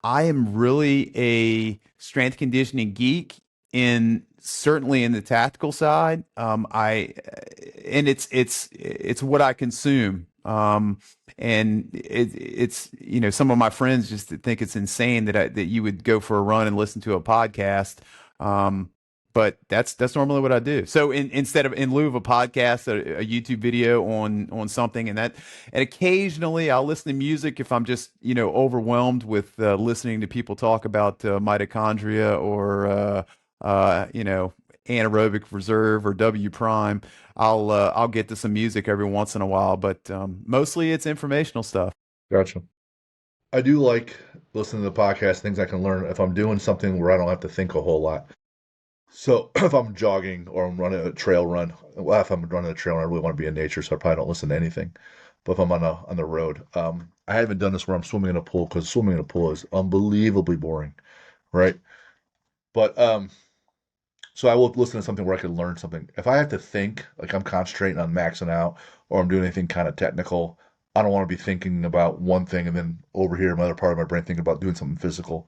I am really a strength conditioning geek in certainly in the tactical side. I and it's what I consume. And it's some of my friends just think it's insane that you would go for a run and listen to a podcast. But that's normally what I do. So in lieu of a podcast, a YouTube video on something, and occasionally I'll listen to music if I'm just overwhelmed with listening to people talk about mitochondria or anaerobic reserve or W prime. I'll get to some music every once in a while, but mostly it's informational stuff. Gotcha. I do like listening to the podcast, things I can learn if I'm doing something where I don't have to think a whole lot. So if I'm jogging or I'm running a trail run, well, if I'm running a trail run, I really want to be in nature, so I probably don't listen to anything. But if I'm on the road, I haven't done this where I'm swimming in a pool because swimming in a pool is unbelievably boring, right? But so I will listen to something where I can learn something. If I have to think, like I'm concentrating on maxing out or I'm doing anything kind of technical, I don't want to be thinking about one thing and then over here, another part of my brain thinking about doing something physical.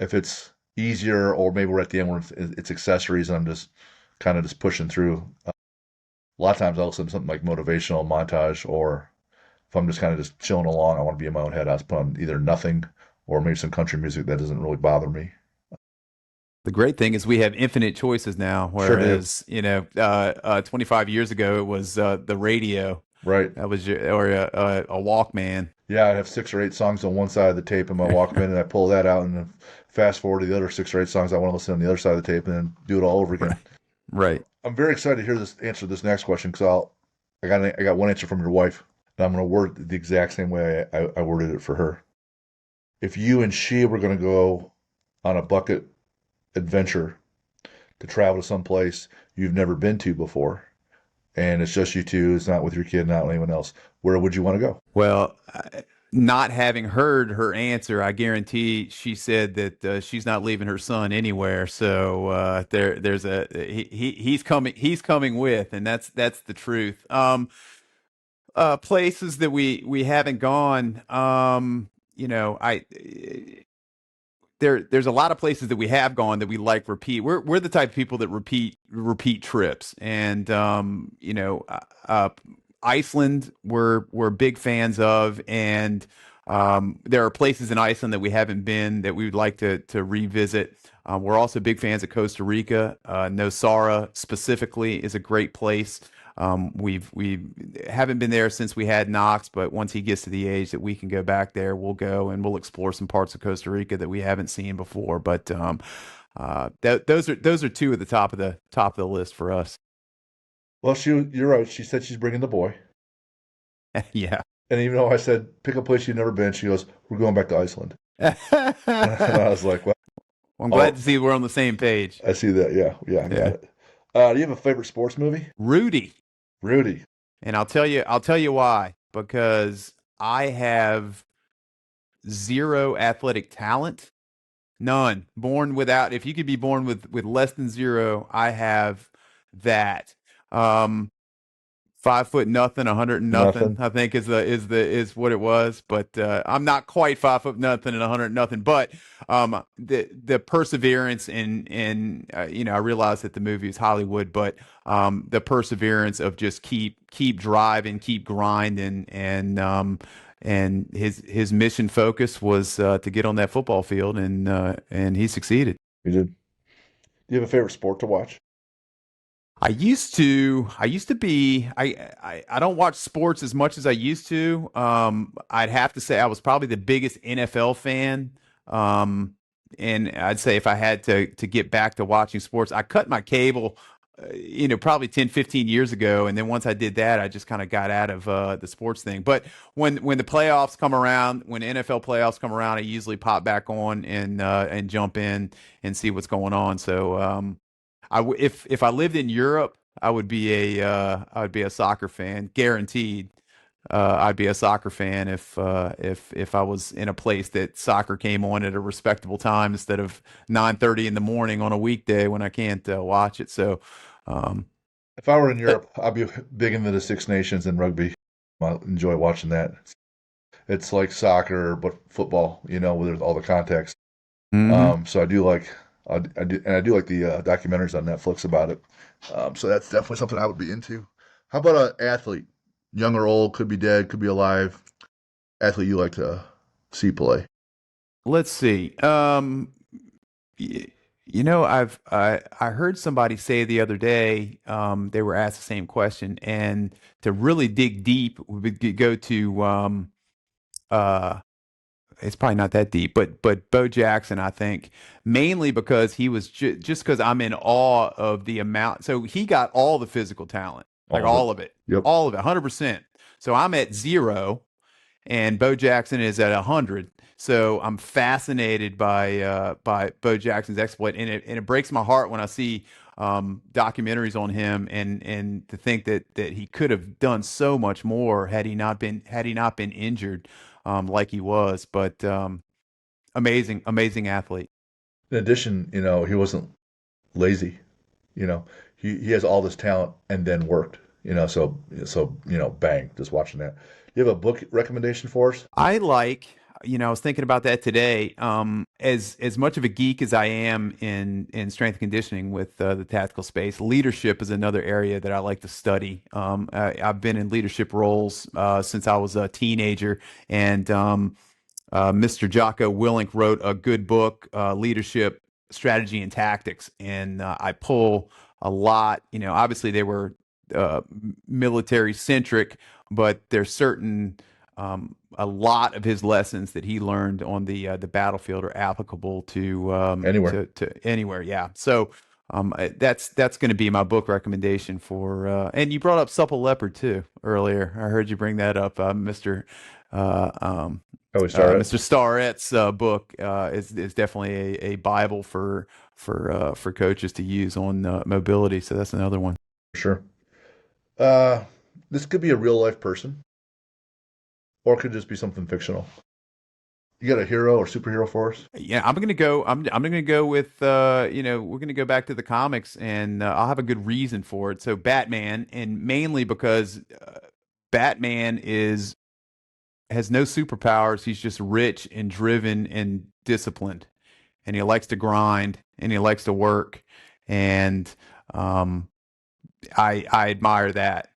If it's easier, or maybe we're at the end where it's accessories and I'm just kind of just pushing through. A lot of times I'll listen to something like motivational montage, or if I'm just kind of just chilling along, I want to be in my own head. I just put on either nothing or maybe some country music that doesn't really bother me. The great thing is we have infinite choices now, Sure do. whereas 25 years ago it was the radio. Right. That was or a Walkman. Yeah, I have 6 or 8 songs on one side of the tape in my Walkman, and I pull that out and then fast forward to the other 6 or 8 songs I want to listen to on the other side of the tape, and then do it all over again. Right. Right. I'm very excited to hear this answer this next question because I got one answer from your wife, and I'm going to word it the exact same way I worded it for her. If you and she were going to go on a bucket adventure to travel to some place you've never been to before, and it's just you two, it's not with your kid, not with anyone else, where would you want to go? Well, not having heard her answer, I guarantee she said that she's not leaving her son anywhere. So he's coming. He's coming with, and that's the truth. Places that we haven't gone. I there's a lot of places that we have gone that we like repeat. We're the type of people that repeat trips, and Iceland we're big fans of, and there are places in Iceland that we haven't been that we would like to revisit. We're also big fans of Costa Rica. Nosara specifically is a great place. We haven't been there since we had Knox, but once he gets to the age that we can go back there, we'll go and we'll explore some parts of Costa Rica that we haven't seen before. But those are two at the top of the list for us. Well, you're right. She said she's bringing the boy. Yeah. And even though I said pick a place you've never been, she goes, "We're going back to Iceland." And I was like, "Well, Well, I'm glad oh, to see we're on the same page. I see that. Yeah, yeah, I got Yeah. it." Do you have a favorite sports movie? Rudy. Rudy. And I'll tell you why. Because I have zero athletic talent. None. Born without, if you could be born with less than zero, I have that. Um, 5 foot nothing, 100 and nothing, Nothing. I think is what it was. But I'm not quite 5 foot nothing and 100 nothing. But the perseverance and I realize that the movie is Hollywood, but the perseverance of just keep driving, keep grinding, and his mission focus was to get on that football field, and he succeeded. You did. Do you have a favorite sport to watch? I used to be, I don't watch sports as much as I used to. I'd have to say I was probably the biggest NFL fan. And I'd say if I had to get back to watching sports, I cut my cable, probably 10, 15 years ago. And then once I did that, I just kind of got out of the sports thing. But when the playoffs come around, when NFL playoffs come around, I usually pop back on and jump in and see what's going on. So, if I lived in Europe, I would be a soccer fan, guaranteed. I'd be a soccer fan if I was in a place that soccer came on at a respectable time instead of 9:30 in the morning on a weekday when I can't watch it. So, um, If I were in but, Europe, I'd be big into the Six Nations and rugby. I enjoy watching that. It's like soccer, but football, with all the context. mhm. So I do like the documentaries on Netflix about it. So that's definitely something I would be into. How about an athlete, young or old, could be dead, could be alive, athlete you like to see play? Let's see. Y- I heard somebody say the other day, they were asked the same question, and to really dig deep, we would go to uh, it's probably not that deep, but Bo Jackson, I think, mainly because he was just because I'm in awe of the amount. So he got all the physical talent, like All of it. Yep. all of it, 100%. So I'm at zero, and Bo Jackson is at 100. So I'm fascinated by Bo Jackson's exploit, and it breaks my heart when I see documentaries on him, and to think that he could have done so much more had he not been injured like he was. But amazing athlete. In addition, he wasn't lazy. You know, he has all this talent and then worked. Bang, just watching that. You have a book recommendation for us? I like, I was thinking about that today. As much of a geek as I am in strength and conditioning with the tactical space, leadership is another area that I like to study. I've been in leadership roles since I was a teenager, and Mr. Jocko Willink wrote a good book, Leadership Strategy and Tactics, and I pull a lot. Obviously they were military centric, but there's certain a lot of his lessons that he learned on the battlefield are applicable Anywhere. to anywhere. Yeah. So that's going to be my book recommendation for. And you brought up Supple Leopard too earlier. I heard you bring that up, Mister. Oh, we start it. Mr. Starrett's book is definitely a Bible for coaches to use on mobility. So that's another one. Sure. Uh, this could be a real life person, or it could just be something fictional. You got a hero or superhero for us? Yeah, I'm gonna go. I'm gonna go with we're gonna go back to the comics, and I'll have a good reason for it. So Batman, and mainly because Batman is has no superpowers. He's just rich and driven and disciplined, and he likes to grind and he likes to work, and um, I admire that.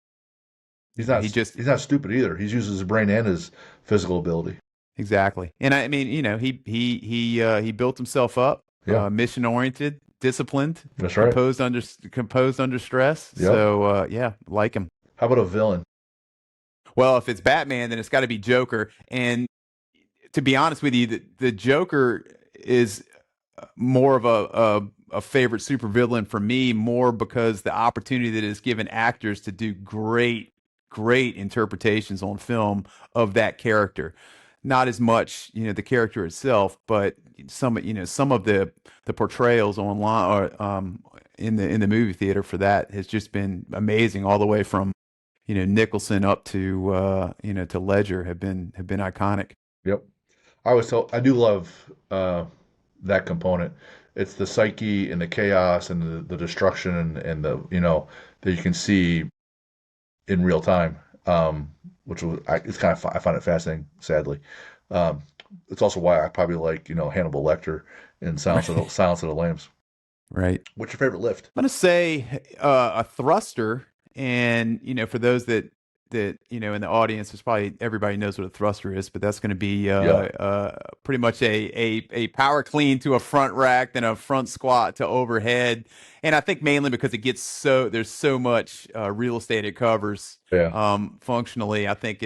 He's He not just he's not stupid either. He uses his brain and his physical ability. exactly, and I mean, he built himself up, Yeah. mission oriented, disciplined, That's right. composed under stress. Yep. So yeah, like him. How about a villain? Well, if it's Batman, then it's got to be Joker. And to be honest with you, the Joker is more of a favorite supervillain for me, more because the opportunity that is given actors to do great interpretations on film of that character. Not as much, the character itself, but some of the portrayals online or in the movie theater for that has just been amazing, all the way from Nicholson up to Ledger have been iconic. Yep. I do love that component. It's the psyche and the chaos and the destruction and the that you can see in real time. Which was it's kind of I find it fascinating. Sadly, um, it's also why I probably like Hannibal Lecter in Silence of the Lambs. Right. What's your favorite lift? I'm gonna say a thruster, and for those that in the audience, there's probably everybody knows what a thruster is, but that's going to be Yeah, pretty much a power clean to a front rack, then a front squat to overhead, and I think mainly because there's so much real estate it covers. yeah, Functionally, I think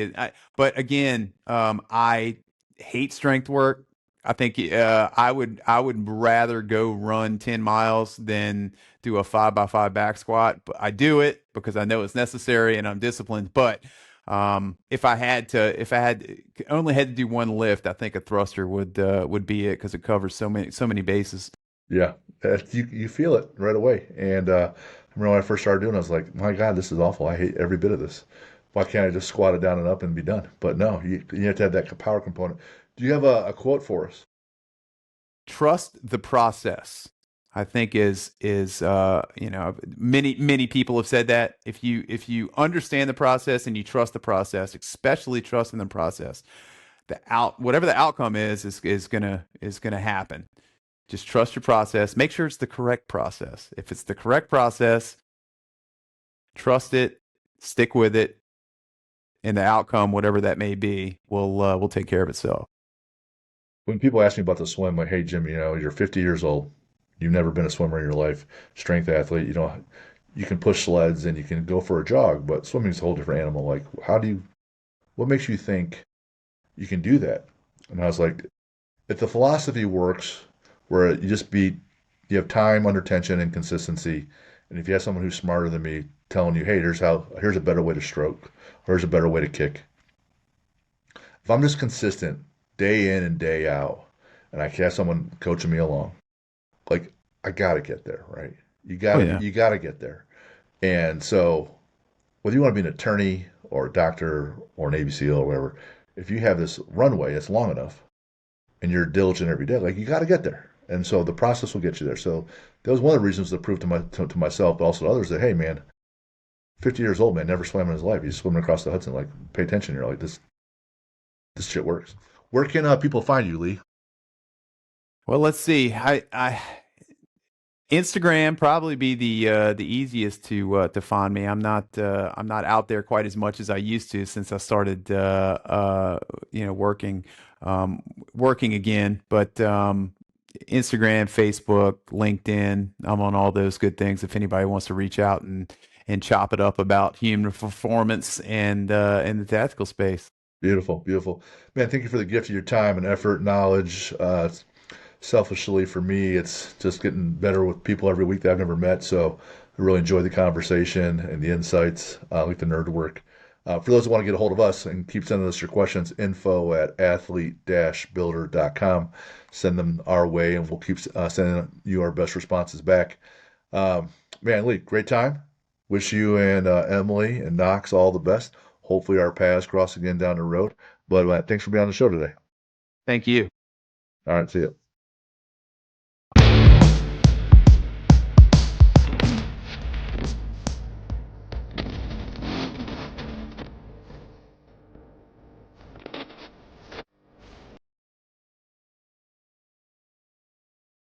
but again, I hate strength work. I think I would rather go run 10 miles than do a 5x5 back squat. But I do it because I know it's necessary and I'm disciplined. But if I had only had to do one lift, I think a thruster would be it because it covers so many bases. yeah. You feel it right away. And I remember when I first started doing it, I was like, my God, this is awful. I hate every bit of this. Why can't I just squat it down and up and be done? But no, you have to have that power component. Do you have a quote for us? Trust the process. I think is many people have said that if you understand the process and you trust the process, especially trusting the process, whatever the outcome is gonna happen. Just trust your process. Make sure it's the correct process. If it's the correct process, trust it, stick with it, and the outcome, whatever that may be, will take care of itself. When people ask me about the swim, like, hey, Jim, you're 50 years old. You've never been a swimmer in your life, strength athlete. You can push sleds and you can go for a jog, but swimming is a whole different animal. Like, what makes you think you can do that? And I was like, if the philosophy works, where you have time under tension and consistency, and if you have someone who's smarter than me telling you, hey, here's a better way to stroke, or here's a better way to kick. If I'm just consistent day in and day out, and I have someone coaching me along, like I gotta get there, right? Oh yeah. You gotta get there. And so whether you want to be an attorney or a doctor or an Navy SEAL or whatever, if you have this runway that's long enough and you're diligent every day, like you gotta get there. And so the process will get you there. So that was one of the reasons to prove to myself, but also to others that, hey man, 50 years old man, never swam in his life. He's swimming across the Hudson. Like, pay attention. You're like, this shit works. Where can people find you, Lee? Well, let's see. I Instagram probably be the easiest to find me. I'm not out there quite as much as I used to since I started working again. But Instagram, Facebook, LinkedIn, I'm on all those good things. If anybody wants to reach out and chop it up about human performance and in the tactical space. Beautiful, beautiful. Man, thank you for the gift of your time and effort, knowledge. Selfishly, for me, it's just getting better with people every week that I've never met. So I really enjoy the conversation and the insights, like the nerd work. For those who want to get a hold of us and keep sending us your questions, info@athlete-builder.com. Send them our way, and we'll keep sending you our best responses back. Man, Lee, great time. Wish you and Emily and Knox all the best. Hopefully, our paths cross again down the road. But thanks for being on the show today. Thank you. All right, see you.